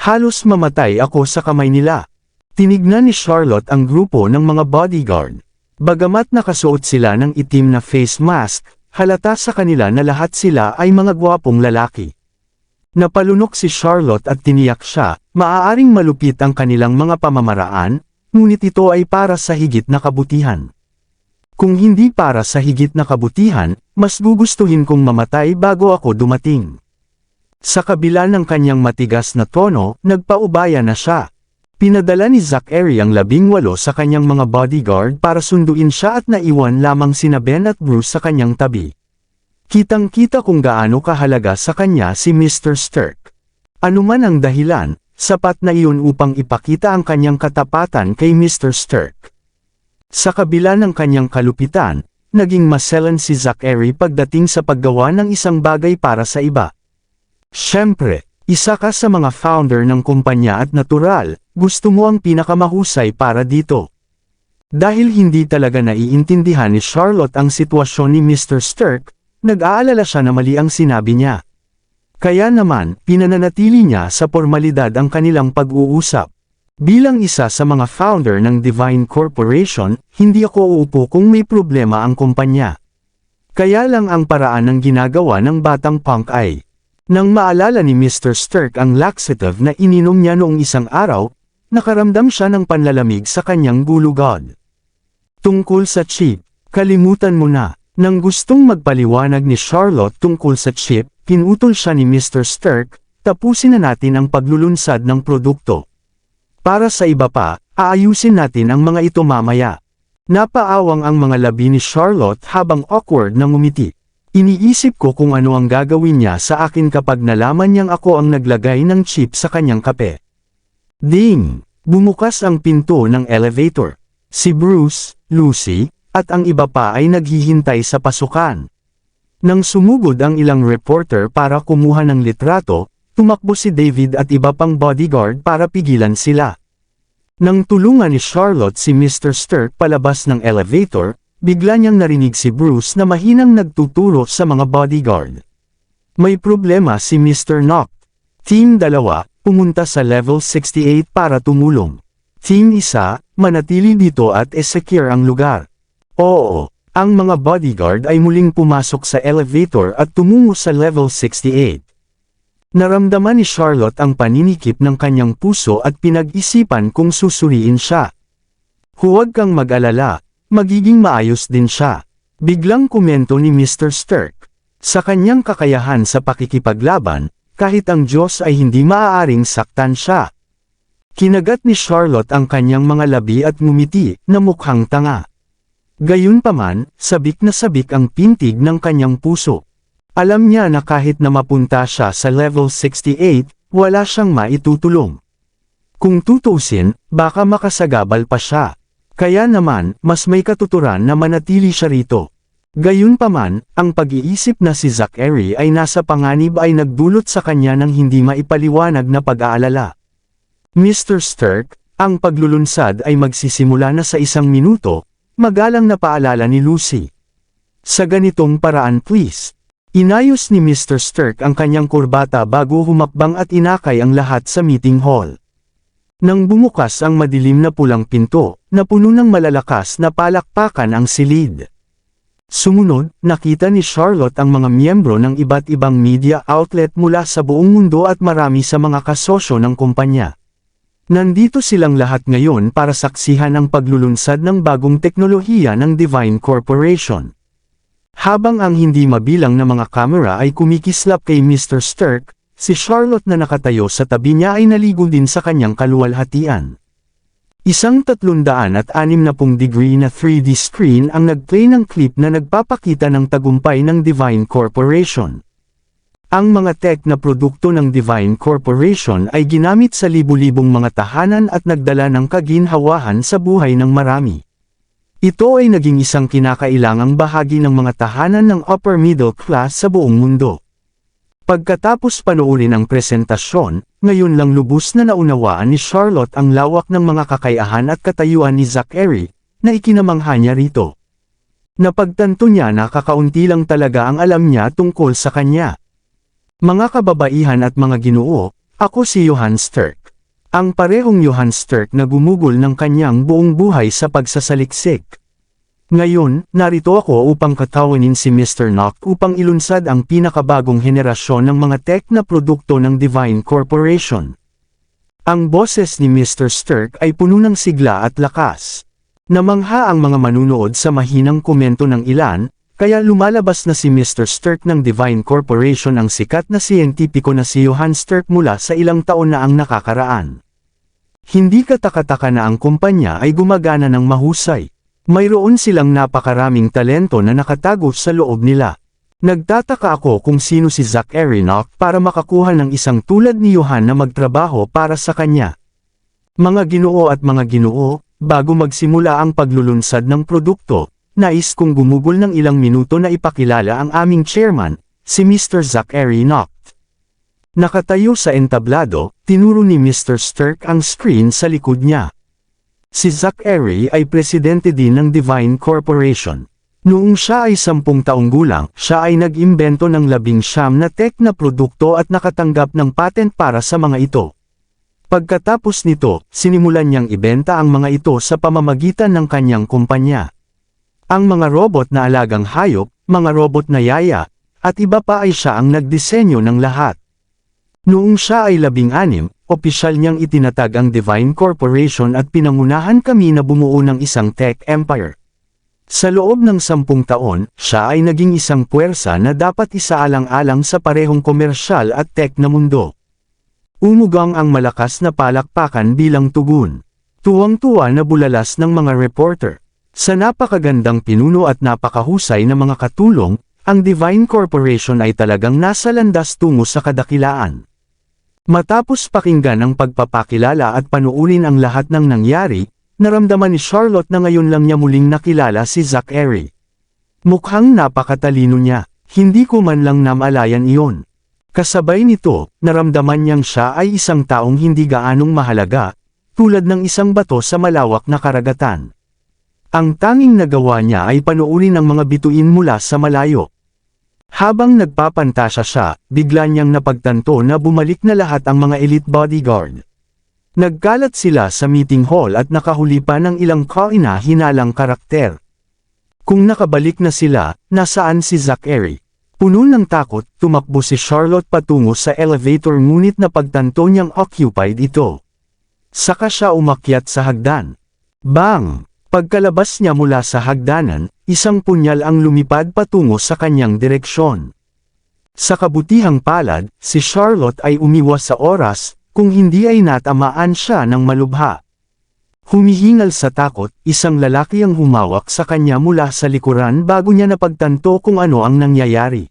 "Halos mamatay ako sa kamay nila." Tinignan ni Charlotte ang grupo ng mga bodyguard. Bagamat nakasuot sila ng itim na face mask, halata sa kanila na lahat sila ay mga gwapong lalaki. Napalunok si Charlotte at tiniyak siya, maaaring malupit ang kanilang mga pamamaraan, ngunit ito ay para sa higit na kabutihan. Kung hindi para sa higit na kabutihan, mas gugustuhin kong mamatay bago ako dumating. Sa kabila ng kanyang matigas na tono, nagpaubaya na siya. Pinadala ni Zachary ang 18 sa kanyang mga bodyguard para sunduin siya at naiwan lamang sina Ben at Bruce sa kanyang tabi. Kitang-kita kung gaano kahalaga sa kanya si Mr. Stark. Anuman ang dahilan, sapat na iyon upang ipakita ang kanyang katapatan kay Mr. Stark. Sa kabila ng kanyang kalupitan, naging maselan si Zachary pagdating sa paggawa ng isang bagay para sa iba. Siyempre, isa ka sa mga founder ng kumpanya at natural, gusto mo ang pinakamahusay para dito. Dahil hindi talaga naiintindihan ni Charlotte ang sitwasyon ni Mr. Stark, nag-aalala siya na mali ang sinabi niya. Kaya naman, pinananatili niya sa formalidad ang kanilang pag-uusap. Bilang isa sa mga founder ng Divine Corporation, hindi ako uupo kung may problema ang kumpanya. Kaya lang ang paraan ng ginagawa ng batang punk ay, nang maalala ni Mr. Stark ang laxative na ininom niya noong isang araw, nakaramdam siya ng panlalamig sa kanyang gulugod. Tungkol sa chip, kalimutan mo na. Nang gustong magpaliwanag ni Charlotte tungkol sa chip, pinutol siya ni Mr. Stark, tapusin na natin ang paglulunsad ng produkto. Para sa iba pa, aayusin natin ang mga ito mamaya. Napaawang ang mga labi ni Charlotte habang awkward na ngumiti. Iniisip ko kung ano ang gagawin niya sa akin kapag nalaman niyang ako ang naglagay ng chip sa kanyang kape. Ding! Bumukas ang pinto ng elevator. Si Bruce, Lucy, at ang iba pa ay naghihintay sa pasukan. Nang sumugod ang ilang reporter para kumuha ng litrato, tumakbo si David at iba pang bodyguard para pigilan sila. Nang tulungan ni Charlotte si Mr. Stark palabas ng elevator, bigla niyang narinig si Bruce na mahinang nagtuturo sa mga bodyguard. May problema si Mr. Knock. Team 2, pumunta sa level 68 para tumulong. Team 1, manatili dito at secure ang lugar. Oo, ang mga bodyguard ay muling pumasok sa elevator at tumungo sa level 68. Naramdaman ni Charlotte ang paninikip ng kanyang puso at pinag-isipan kung susuriin siya. Huwag kang mag-alala. Magiging maayos din siya. Biglang komento ni Mr. Stark. Sa kanyang kakayahan sa pakikipaglaban, kahit ang Diyos ay hindi maaaring saktan siya. Kinagat ni Charlotte ang kanyang mga labi at ngumiti na mukhang tanga. Gayunpaman, sabik na sabik ang pintig ng kanyang puso. Alam niya na kahit na mapunta siya sa level 68, wala siyang maitutulong. Kung tutusin, baka makasagabal pa siya. Kaya naman, mas may katuturan na manatili siya rito. Gayunpaman, ang pag-iisip na si Zachary ay nasa panganib ay nagdulot sa kanya ng hindi maipaliwanag na pag-aalala. Mr. Stark, ang paglulunsad ay magsisimula na sa 1 minuto, magalang na paalala ni Lucy. Sa ganitong paraan please. Inayos ni Mr. Stark ang kanyang kurbata bago humakbang at inakay ang lahat sa meeting hall. Nang bumukas ang madilim na pulang pinto, napuno ng malalakas na palakpakan ang silid. Sumunod, nakita ni Charlotte ang mga miyembro ng iba't ibang media outlet mula sa buong mundo at marami sa mga kasosyo ng kumpanya. Nandito silang lahat ngayon para saksihan ang paglulunsad ng bagong teknolohiya ng Divine Corporation. Habang ang hindi mabilang na mga kamera ay kumikislap kay Mr. Stark, si Charlotte na nakatayo sa tabi niya ay naligo din sa kanyang kaluwalhatian. Isang 360-degree na 3D screen ang nag-play ng clip na nagpapakita ng tagumpay ng Divine Corporation. Ang mga tech na produkto ng Divine Corporation ay ginamit sa libu-libong mga tahanan at nagdala ng kaginhawahan sa buhay ng marami. Ito ay naging isang kinakailangang bahagi ng mga tahanan ng upper middle class sa buong mundo. Pagkatapos panoorin ang presentasyon, ngayon lang lubos na naunawaan ni Charlotte ang lawak ng mga kakayahan at katayuan ni Zachary, na ikinamangha niya rito. Napagtanto niya na kakaunti lang talaga ang alam niya tungkol sa kanya. Mga kababaihan at mga ginoo, ako si Johann Stark. Ang parehong Johann Stark na gumugol ng kanyang buong buhay sa pagsasaliksik. Ngayon, narito ako upang katawanin si Mr. Nock upang ilunsad ang pinakabagong henerasyon ng mga tech na produkto ng Divine Corporation. Ang boses ni Mr. Stark ay puno ng sigla at lakas. Namangha ang mga manunood sa mahinang komento ng ilan, kaya lumalabas na si Mr. Stark ng Divine Corporation ang sikat na siyentipiko na si Johann Stark mula sa ilang taon na ang nakakaraan. Hindi katakataka na ang kumpanya ay gumagana ng mahusay. Mayroon silang napakaraming talento na nakatago sa loob nila. Nagtataka ako kung sino si Zachary Nock para makakuha ng isang tulad ni Johann na magtrabaho para sa kanya. Mga ginoo at mga ginoo, bago magsimula ang paglulunsad ng produkto, nais kong gumugol ng ilang minuto na ipakilala ang aming chairman, si Mr. Zachary Nock. Nakatayo sa entablado, tinuro ni Mr. Stark ang screen sa likod niya. Si Zachary ay presidente din ng Divine Corporation. Noong siya ay 10 taong gulang, siya ay nag-imbento ng 19 na tech na produkto at nakatanggap ng patent para sa mga ito. Pagkatapos nito, sinimulan niyang ibenta ang mga ito sa pamamagitan ng kanyang kumpanya. Ang mga robot na alagang hayop, mga robot na yaya, at iba pa ay siya ang nagdisenyo ng lahat. Noong siya ay 16, opisyal niyang itinatag ang Divine Corporation at pinangunahan kami na bumuo ng isang tech empire. Sa loob ng 10 taon, siya ay naging isang puwersa na dapat isaalang-alang sa parehong komersyal at tech na mundo. Umugang ang malakas na palakpakan bilang tugon. Tuwang-tuwa na bulalas ng mga reporter. Sa napakagandang pinuno at napakahusay na mga katulong, ang Divine Corporation ay talagang nasa landas tungo sa kadakilaan. Matapos pakinggan ang pagpapakilala at panuurin ang lahat ng nangyari, naramdaman ni Charlotte na ngayon lang niya muling nakilala si Zachary. Mukhang napakatalino niya, hindi ko man lang namalayan iyon. Kasabay nito, naramdaman niyang siya ay isang taong hindi gaanong mahalaga, tulad ng isang bato sa malawak na karagatan. Ang tanging nagawa niya ay panuurin ang mga bituin mula sa malayo. Habang nagpapantasya siya, bigla niyang napagtanto na bumalik na lahat ang mga elite bodyguard. Nagkalat sila sa meeting hall at nakahuli pa ng ilang kaina-hinalang karakter. Kung nakabalik na sila, nasaan si Zachary? Puno ng takot, tumakbo si Charlotte patungo sa elevator ngunit napagtanto niyang occupied ito. Saka siya umakyat sa hagdan. Bang! Pagkalabas niya mula sa hagdanan, isang punyal ang lumipad patungo sa kanyang direksyon. Sa kabutihang palad, si Charlotte ay umiwas sa oras, kung hindi ay natamaan siya ng malubha. Humihingal sa takot, isang lalaki ang humawak sa kanya mula sa likuran bago niya napagtanto kung ano ang nangyayari.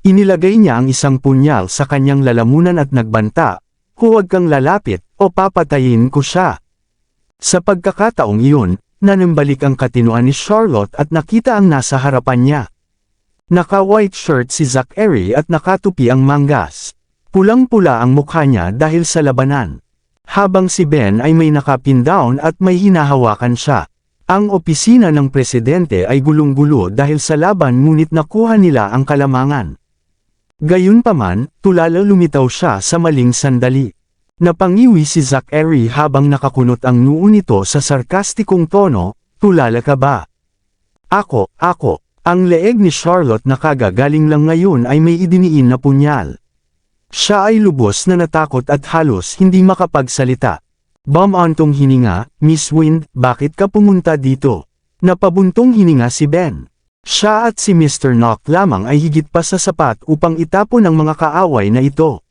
Inilagay niya ang isang punyal sa kanyang lalamunan at nagbanta, "Huwag kang lalapit, o papatayin ko siya." Sa pagkakataong iyon, nanambalik ang katinuan ni Charlotte at nakita ang nasa harapan niya. Naka-white shirt si Zachary at nakatupi ang manggas. Pulang-pula ang mukha niya dahil sa labanan. Habang si Ben ay may nakapin down at may hinahawakan siya. Ang opisina ng presidente ay gulong-gulo dahil sa laban ngunit nakuha nila ang kalamangan. Gayunpaman, tulala lumitaw siya sa maling sandali. Napangiwi si Zachary habang nakakunot ang noo nito sa sarkastikong tono, tulala ka ba? Ako. Ang leeg ni Charlotte na kagagaling lang ngayon ay may idiniin na punyal. Siya ay lubos na natakot at halos hindi makapagsalita. Bumantong hininga, Miss Wind, bakit ka pumunta dito? Napabuntong hininga si Ben. Siya at si Mr. Knock lamang ay higit pa sa sapat upang itapon ang mga kaaway na ito.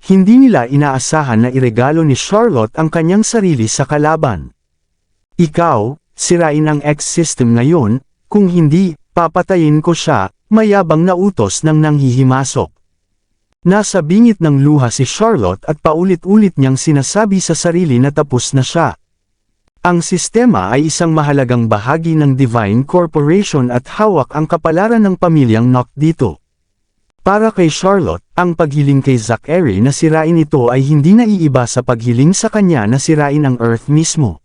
Hindi nila inaasahan na iregalo ni Charlotte ang kanyang sarili sa kalaban. Ikaw, sirain ang X-system ngayon, kung hindi, papatayin ko siya, mayabang na utos ng nanghihimasok. Nasa bingit ng luha si Charlotte at paulit-ulit niyang sinasabi sa sarili na tapos na siya. Ang sistema ay isang mahalagang bahagi ng Divine Corporation at hawak ang kapalaran ng pamilyang Knock dito. Para kay Charlotte, ang paghiling kay Zachary na sirain ito ay hindi naiiba sa paghiling sa kanya na sirain ang Earth mismo.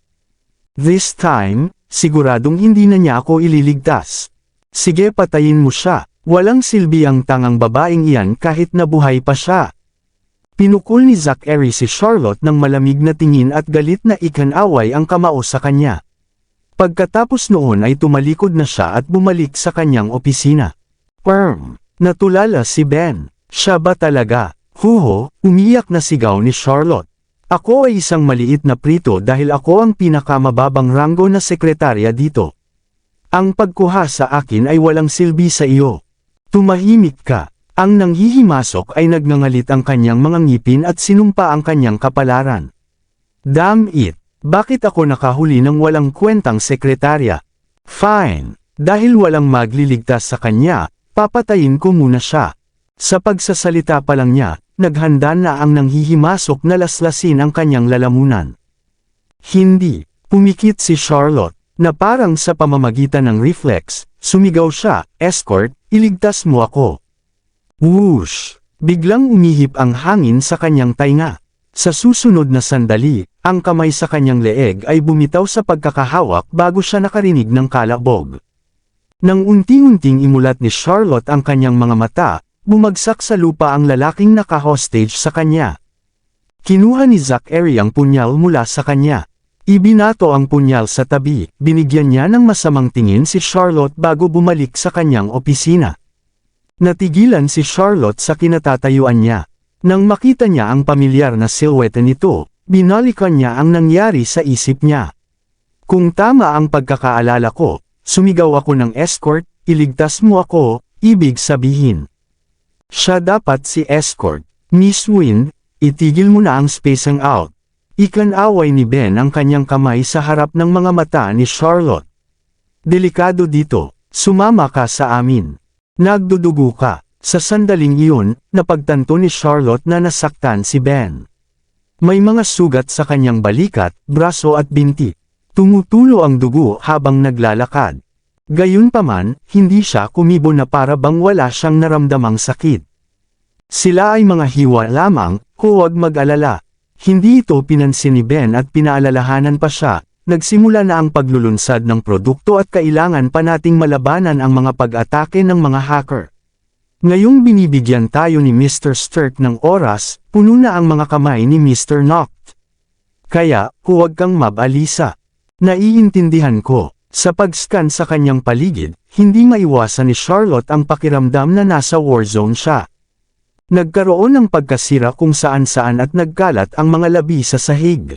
This time, siguradong hindi na niya ako ililigtas. Sige, patayin mo siya, walang silbi ang tangang babaeng iyan kahit nabuhay pa siya. Pinukol ni Zachary si Charlotte ng malamig na tingin at galit na ikanaway ang kamao sa kanya. Pagkatapos noon ay tumalikod na siya at bumalik sa kanyang opisina. Natulala si Ben. Siya ba talaga? Huho, umiyak na sigaw ni Charlotte. Ako ay isang maliit na prito dahil ako ang pinakamababang ranggo na sekretarya dito. Ang pagkuha sa akin ay walang silbi sa iyo. Tumahimik ka. Ang nanghihimasok ay nagngangalit ang kanyang mga ngipin at sinumpa ang kanyang kapalaran. Damn it! Bakit ako nakahuli ng walang kwentang sekretarya? Fine. Dahil walang magliligtas sa kanya, papatayin ko muna siya. Sa pagsasalita pa lang niya, naghanda na ang nanghihimasok na laslasin ang kanyang lalamunan. Hindi. Pumikit si Charlotte, na parang sa pamamagitan ng reflex, sumigaw siya, escort, iligtas mo ako. Whoosh! Biglang umihip ang hangin sa kanyang tainga. Sa susunod na sandali, ang kamay sa kanyang leeg ay bumitaw sa pagkakahawak bago siya nakarinig ng kalabog. Nang unti-unting imulat ni Charlotte ang kanyang mga mata, bumagsak sa lupa ang lalaking naka-hostage sa kanya. Kinuha ni Zachary ang punyal mula sa kanya. Ibinato ang punyal sa tabi, binigyan niya ng masamang tingin si Charlotte bago bumalik sa kanyang opisina. Natigilan si Charlotte sa kinatatayuan niya. Nang makita niya ang pamilyar na silhouette nito, binalikan niya ang nangyari sa isip niya. Kung tama ang pagkakaalala ko, sumigaw ako ng escort, iligtas mo ako, ibig sabihin. Siya dapat si escort. Miss Wind, itigil mo na ang spacing out. Ikanaway ni Ben ang kanyang kamay sa harap ng mga mata ni Charlotte. Delikado dito, sumama ka sa amin. Nagdudugo ka. Sa sandaling iyon, napagtanto ni Charlotte na nasaktan si Ben. May mga sugat sa kanyang balikat, braso at binti. Tumutulo ang dugo habang naglalakad. Gayunpaman, hindi siya kumibo na para bang wala siyang naramdamang sakit. Sila ay mga hiwa lamang, huwag mag-alala. Hindi ito pinansin ni Ben at pinaalalahanan pa siya. Nagsimula na ang paglulunsad ng produkto at kailangan pa nating malabanan ang mga pag-atake ng mga hacker. Ngayong binibigyan tayo ni Mr. Sturk ng oras, puno na ang mga kamay ni Mr. Knock. Kaya, huwag kang mabalisa. Naiintindihan ko. Sa pag-scan sa kanyang paligid, hindi maiwasan ni Charlotte ang pakiramdam na nasa war zone siya. Nagkaroon ng pagkasira kung saan-saan at nagkalat ang mga labi sa sahig.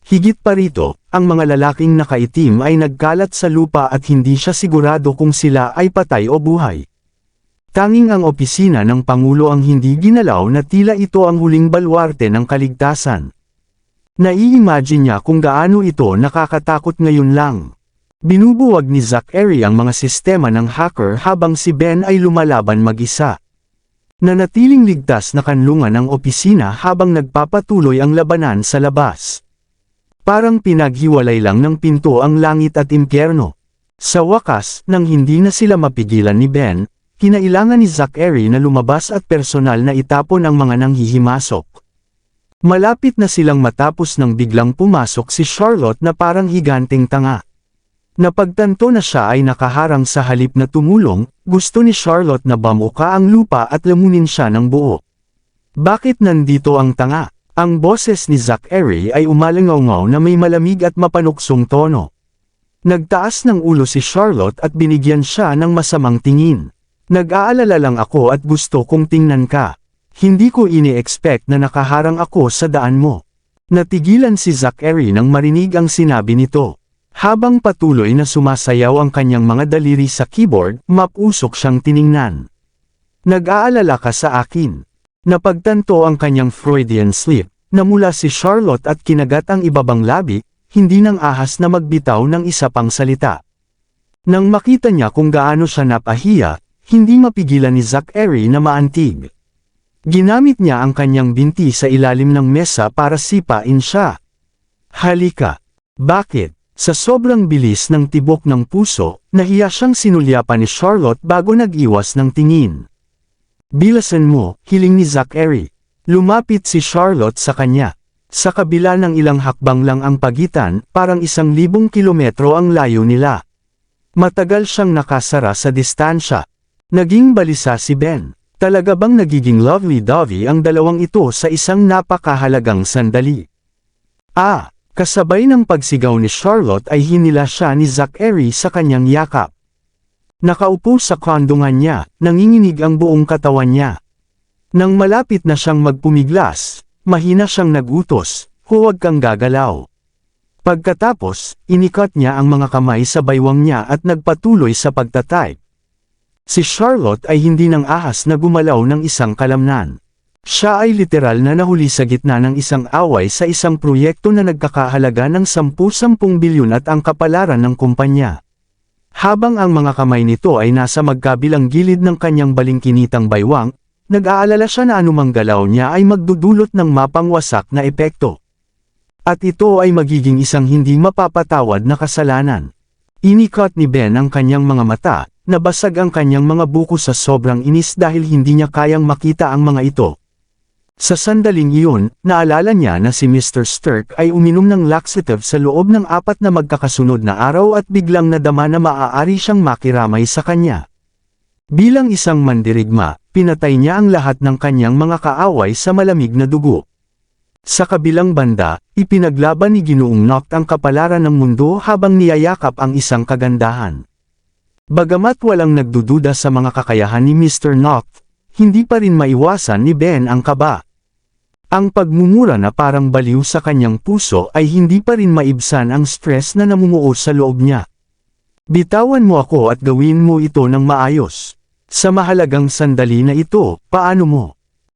Higit pa rito, ang mga lalaking nakaitim ay nagkalat sa lupa at hindi siya sigurado kung sila ay patay o buhay. Tanging ang opisina ng Pangulo ang hindi ginalaw na tila ito ang huling balwarte ng kaligtasan. Nai-imagine niya kung gaano ito nakakatakot ngayon lang. Binubuwag ni Zachary ang mga sistema ng hacker habang si Ben ay lumalaban mag-isa. Nanatiling ligtas na kanlungan ang opisina habang nagpapatuloy ang labanan sa labas. Parang pinaghiwalay lang ng pinto ang langit at impyerno. Sa wakas, nang hindi na sila mapigilan ni Ben, kinailangan ni Zachary na lumabas at personal na itapon ang mga nanghihimasok. Malapit na silang matapos nang biglang pumasok si Charlotte na parang higanteng tanga. Napagtanto na siya ay nakaharang sa halip na tumulong, gusto ni Charlotte na bamuka ang lupa at lamunin siya ng buo. Bakit nandito ang tanga? Ang boses ni Zachary ay umalangaw-ngaw na may malamig at mapanuksong tono. Nagtaas ng ulo si Charlotte at binigyan siya ng masamang tingin. Nag-aalala lang ako at gusto kong tingnan ka. Hindi ko ini-expect na nakaharang ako sa daan mo. Natigilan si Zachary nang marinig ang sinabi nito. Habang patuloy na sumasayaw ang kanyang mga daliri sa keyboard, mapusok siyang tiningnan. Nag-aalala ka sa akin. Napagtanto ang kanyang Freudian slip, na mula si Charlotte at kinagat ang ibabang labi, hindi nang ahas na magbitaw ng isa pang salita. Nang makita niya kung gaano siya napahiya, hindi mapigilan ni Zachary na maantig. Ginamit niya ang kanyang binti sa ilalim ng mesa para sipain siya. Halika. Bakit? Sa sobrang bilis ng tibok ng puso, nahiya siyang sinulyapan ni Charlotte bago nag-iwas ng tingin. Bilasan mo, hiling ni Zachary. Lumapit si Charlotte sa kanya. Sa kabila ng ilang hakbang lang ang pagitan, parang 1,000 kilometro ang layo nila. Matagal siyang nakasara sa distansya. Naging balisa si Ben. Talaga bang nagiging lovey-dovey ang dalawang ito sa isang napakahalagang sandali? Kasabay ng pagsigaw ni Charlotte ay hinila siya ni Zachary sa kanyang yakap. Nakaupo sa kandungan niya, nanginginig ang buong katawan niya. Nang malapit na siyang magpumiglas, mahina siyang nagutos, huwag kang gagalaw. Pagkatapos, inikat niya ang mga kamay sa baywang niya at nagpatuloy sa pagtatype. Si Charlotte ay hindi nang ahas na gumalaw ng isang kalamnan. Siya ay literal na nahuli sa gitna ng isang away sa isang proyekto na nagkakahalaga ng 10 bilyon at ang kapalaran ng kumpanya. Habang ang mga kamay nito ay nasa magkabilang gilid ng kanyang balingkinitang baywang, nag-aalala siya na anumang galaw niya ay magdudulot ng mapangwasak na epekto. At ito ay magiging isang hindi mapapatawad na kasalanan. Inikot ni Ben ang kanyang mga mata, nabasag ang kanyang mga buko sa sobrang inis dahil hindi niya kayang makita ang mga ito. Sa sandaling iyon, naalala niya na si Mr. Stirk ay uminom ng laxative sa loob ng 4 na magkakasunod na araw at biglang nadama na maaari siyang makiramay sa kanya. Bilang isang mandirigma, pinatay niya ang lahat ng kanyang mga kaaway sa malamig na dugo. Sa kabilang banda, ipinaglaban ni Ginoong Noct ang kapalaran ng mundo habang niyayakap ang isang kagandahan. Bagamat walang nagdududa sa mga kakayahan ni Mr. Noct, hindi pa rin maiwasan ni Ben ang kaba. Ang pagmumura na parang baliw sa kanyang puso ay hindi pa rin maibsan ang stress na namumuo sa loob niya. Bitawan mo ako at gawin mo ito ng maayos. Sa mahalagang sandali na ito, paano mo?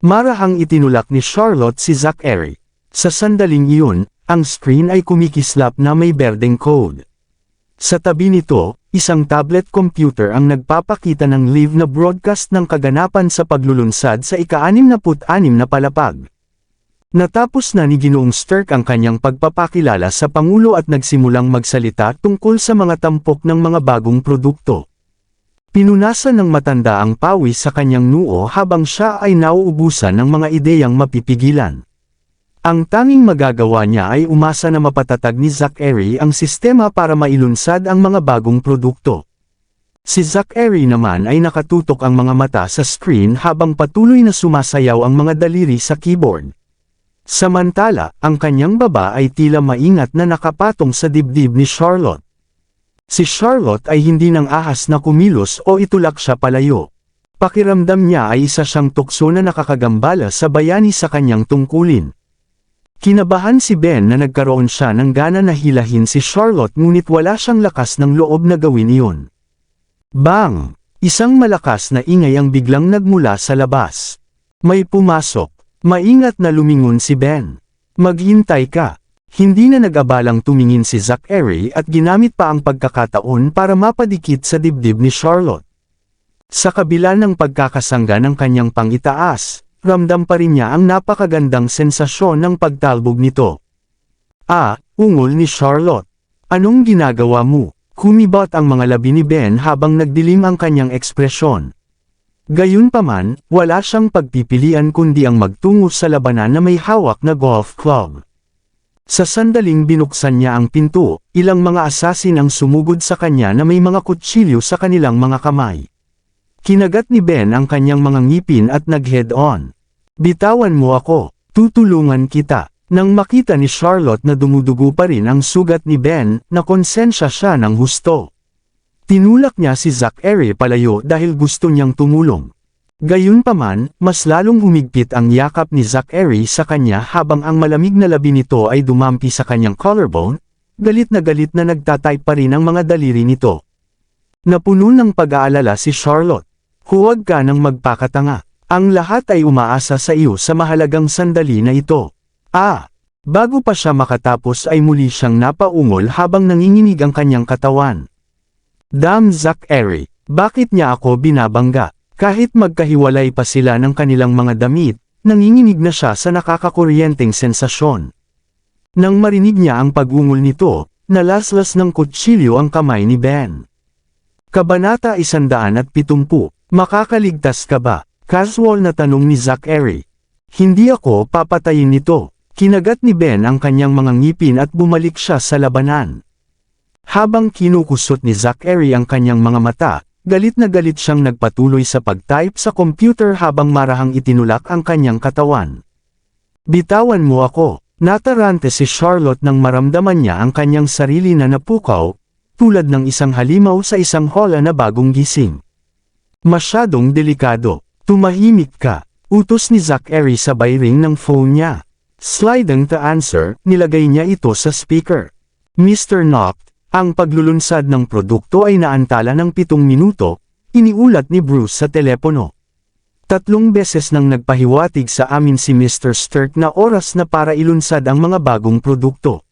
Marahang itinulak ni Charlotte si Zachary. Sa sandaling iyon, ang screen ay kumikislap na may berdeng code. Sa tabi nito, isang tablet computer ang nagpapakita ng live na broadcast ng kaganapan sa paglulunsad sa ika-66 na palapag. Natapos na ni Ginoong Stirk ang kanyang pagpapakilala sa Pangulo at nagsimulang magsalita tungkol sa mga tampok ng mga bagong produkto. Pinunasan ng matanda ang pawis sa kanyang noo habang siya ay nauubusan ng mga ideyang mapipigilan. Ang tanging magagawa niya ay umasa na mapatatag ni Zachary ang sistema para mailunsad ang mga bagong produkto. Si Zachary naman ay nakatutok ang mga mata sa screen habang patuloy na sumasayaw ang mga daliri sa keyboard. Samantala, ang kanyang baba ay tila maingat na nakapatong sa dibdib ni Charlotte. Si Charlotte ay hindi nang ahas na kumilos o itulak siya palayo. Pakiramdam niya ay isa siyang tukso na nakakagambala sa bayani sa kanyang tungkulin. Kinabahan si Ben na nagkaroon siya ng gana na hilahin si Charlotte ngunit wala siyang lakas ng loob na gawin iyon. Bang! Isang malakas na ingay ang biglang nagmula sa labas. May pumasok. Maingat na lumingon si Ben. Maghintay ka. Hindi na nag-abalang tumingin si Zachary at ginamit pa ang pagkakataon para mapadikit sa dibdib ni Charlotte. Sa kabila ng pagkakasangga ng kanyang pangitaas, ramdam pa rin niya ang napakagandang sensasyon ng pagtalbog nito. Ungol ni Charlotte. Anong ginagawa mo? Kumibot ang mga labi ni Ben habang nagdilim ang kanyang ekspresyon. Gayunpaman, wala siyang pagpipilian kundi ang magtungo sa labanan na may hawak na golf club. Sa sandaling binuksan niya ang pinto, ilang mga asasin ang sumugod sa kanya na may mga kutsilyo sa kanilang mga kamay. Kinagat ni Ben ang kanyang mga ngipin at nag-head-on. Bitawan mo ako, tutulungan kita. Nang makita ni Charlotte na dumudugo pa rin ang sugat ni Ben, nakonsensya siya ng husto. Tinulak niya si Zachary palayo dahil gusto niyang tumulong. Gayunpaman, mas lalong humigpit ang yakap ni Zachary sa kanya habang ang malamig na labi nito ay dumampi sa kanyang collarbone, galit na nagtatype pa rin ang mga daliri nito. Napuno ng pag-aalala si Charlotte. Huwag ka nang magpakatanga. Ang lahat ay umaasa sa iyo sa mahalagang sandali na ito. Bago pa siya makatapos ay muli siyang napaungol habang nanginginig ang kanyang katawan. Damn Zachary, bakit niya ako binabangga? Kahit magkahiwalay pa sila ng kanilang mga damit, nanginginig na siya sa nakakakuryenteng sensasyon. Nang marinig niya ang pag-ungol nito, nalaslas ng kutsilyo ang kamay ni Ben. Kabanata 170, makakaligtas ka ba? Casual na tanong ni Zachary. Hindi ako papatayin nito. Kinagat ni Ben ang kanyang mga ngipin at bumalik siya sa labanan. Habang kinukusot ni Zachary ang kanyang mga mata, galit na galit siyang nagpatuloy sa pag-type sa computer habang marahang itinulak ang kanyang katawan. Bitawan mo ako, natarante si Charlotte nang maramdaman niya ang kanyang sarili na napukaw, tulad ng isang halimaw sa isang hola na bagong gising. Masyadong delikado, tumahimik ka, utos ni Zachary sabay ring ng phone niya. Sliding to answer, nilagay niya ito sa speaker. Mr. Noct, ang paglulunsad ng produkto ay naantala ng 7 minuto, iniulat ni Bruce sa telepono. 3 beses nang nagpahiwatig sa amin si Mr. Sturk na oras na para ilunsad ang mga bagong produkto.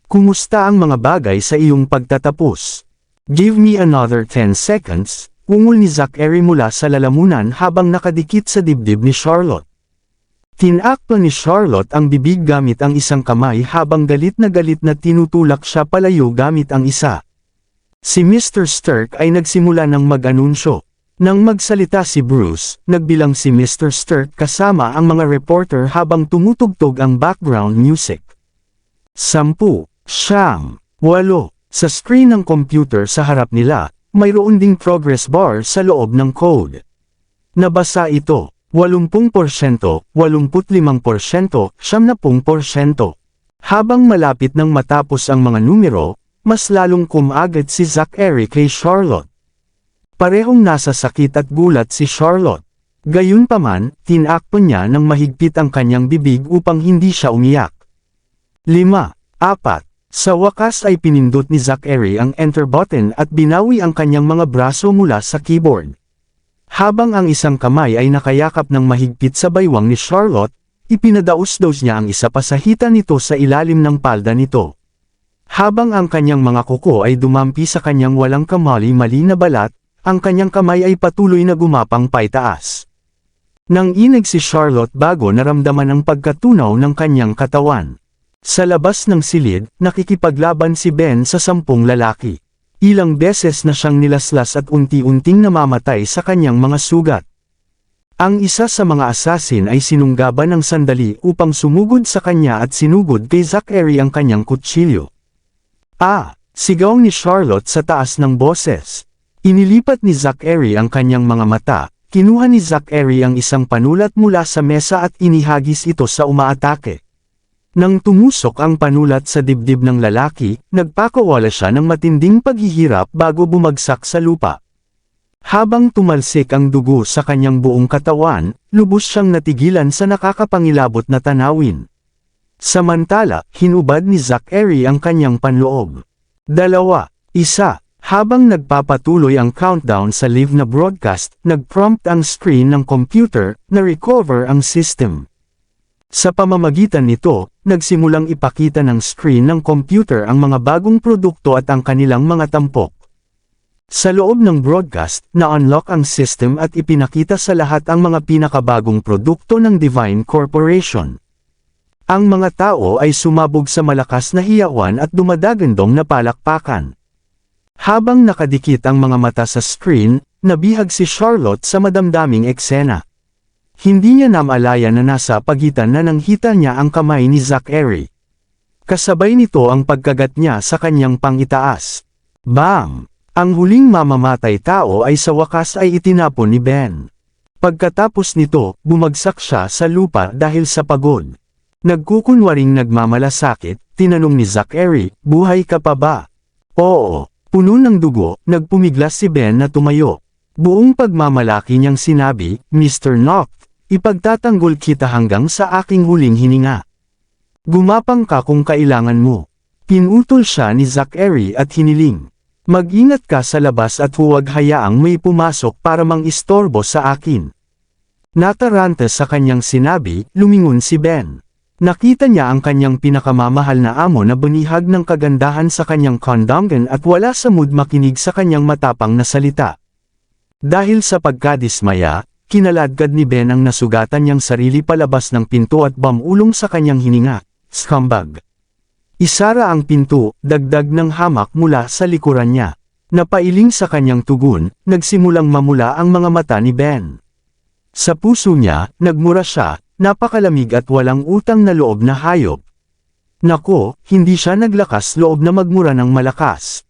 Kumusta ang mga bagay sa iyong pagtatapos? Give me another 10 seconds, ungol ni Zachary mula sa lalamunan habang nakadikit sa dibdib ni Charlotte. Tinakto ni Charlotte ang bibig gamit ang isang kamay habang galit na tinutulak siya palayo gamit ang isa. Si Mr. Sturk ay nagsimula ng mag-anunsyo. Nang magsalita si Bruce, nagbilang si Mr. Sturk kasama ang mga reporter habang tumutugtog ang background music. 10, 9, 8. Sa screen ng computer sa harap nila, mayroon ding progress bar sa loob ng code. Nabasa ito. 80%, 85%, 70%. Habang malapit nang matapos ang mga numero, mas lalong kumagad si Zachary kay Charlotte. Parehong nasa sakit at gulat si Charlotte. Gayunpaman, tinakto niya ng mahigpit ang kanyang bibig upang hindi siya umiyak. 5, 4. Sa wakas ay pinindot ni Zachary ang enter button at binawi ang kanyang mga braso mula sa keyboard. Habang ang isang kamay ay nakayakap ng mahigpit sa baywang ni Charlotte, ipinadaos-daos niya ang isa pa sa hita nito sa ilalim ng palda nito. Habang ang kanyang mga kuko ay dumampi sa kanyang walang kamali-mali na balat, ang kanyang kamay ay patuloy na gumapang paitaas. Nang inig si Charlotte bago naramdaman ang pagkatunaw ng kanyang katawan. Sa labas ng silid, nakikipaglaban si Ben sa 10 lalaki. Ilang beses na siyang nilaslas at unti-unting namamatay sa kanyang mga sugat. Ang isa sa mga asasin ay sinunggaban ng sandali upang sumugod sa kanya at sinugod kay Zachary ang kanyang kutsilyo. Sigaw ni Charlotte sa taas ng boses. Inilipat ni Zachary ang kanyang mga mata, kinuha ni Zachary ang isang panulat mula sa mesa at inihagis ito sa umaatake. Nang tumusok ang panulat sa dibdib ng lalaki, nagpakawala siya ng matinding paghihirap bago bumagsak sa lupa. Habang tumalsik ang dugo sa kanyang buong katawan, lubos siyang natigilan sa nakakapangilabot na tanawin. Samantala, hinubad ni Zachary ang kanyang panloob. 2, 1. Habang nagpapatuloy ang countdown sa live na broadcast, nag-prompt ang screen ng computer na recover ang system. Sa pamamagitan nito, nagsimulang ipakita ng screen ng computer ang mga bagong produkto at ang kanilang mga tampok. Sa loob ng broadcast, na-unlock ang system at ipinakita sa lahat ang mga pinakabagong produkto ng Divine Corporation. Ang mga tao ay sumabog sa malakas na hiyawan at dumadagandong na palakpakan. Habang nakadikit ang mga mata sa screen, nabihag si Charlotte sa madamdaming eksena. Hindi niya namalaya na nasa pagitan na ng hita niya ang kamay ni Zachary. Kasabay nito ang pagkagat niya sa kanyang pangitaas. Bam! Ang huling mamamatay tao ay sa wakas ay itinapon ni Ben. Pagkatapos nito, bumagsak siya sa lupa dahil sa pagod. Nagkukunwaring nagmamalasakit, tinanong ni Zachary, buhay ka pa ba? Oo. Puno ng dugo, nagpumiglas si Ben na tumayo. Buong pagmamalaki niyang sinabi, Mr. Noct, ipagtatanggol kita hanggang sa aking huling hininga. Gumapang ka kung kailangan mo. Pinutol siya ni Zachary at hiniling. Mag-ingat ka sa labas at huwag hayaang may pumasok para mang-istorbo sa akin. Nataranta sa kanyang sinabi, lumingon si Ben. Nakita niya ang kanyang pinakamamahal na amo na bunihag ng kagandahan sa kanyang kondongan at wala sa mood makinig sa kanyang matapang na salita. Dahil sa pagkadismaya, kinaladkad ni Ben ang nasugatan niyang sarili palabas ng pinto at bamulong sa kanyang hininga. Scumbag. Isara ang pinto, dagdag ng hamak mula sa likuran niya. Napailing sa kanyang tugon, nagsimulang mamula ang mga mata ni Ben. Sa puso niya, nagmura siya, napakalamig at walang utang na loob na hayop. Nako, hindi siya naglakas loob na magmura ng malakas.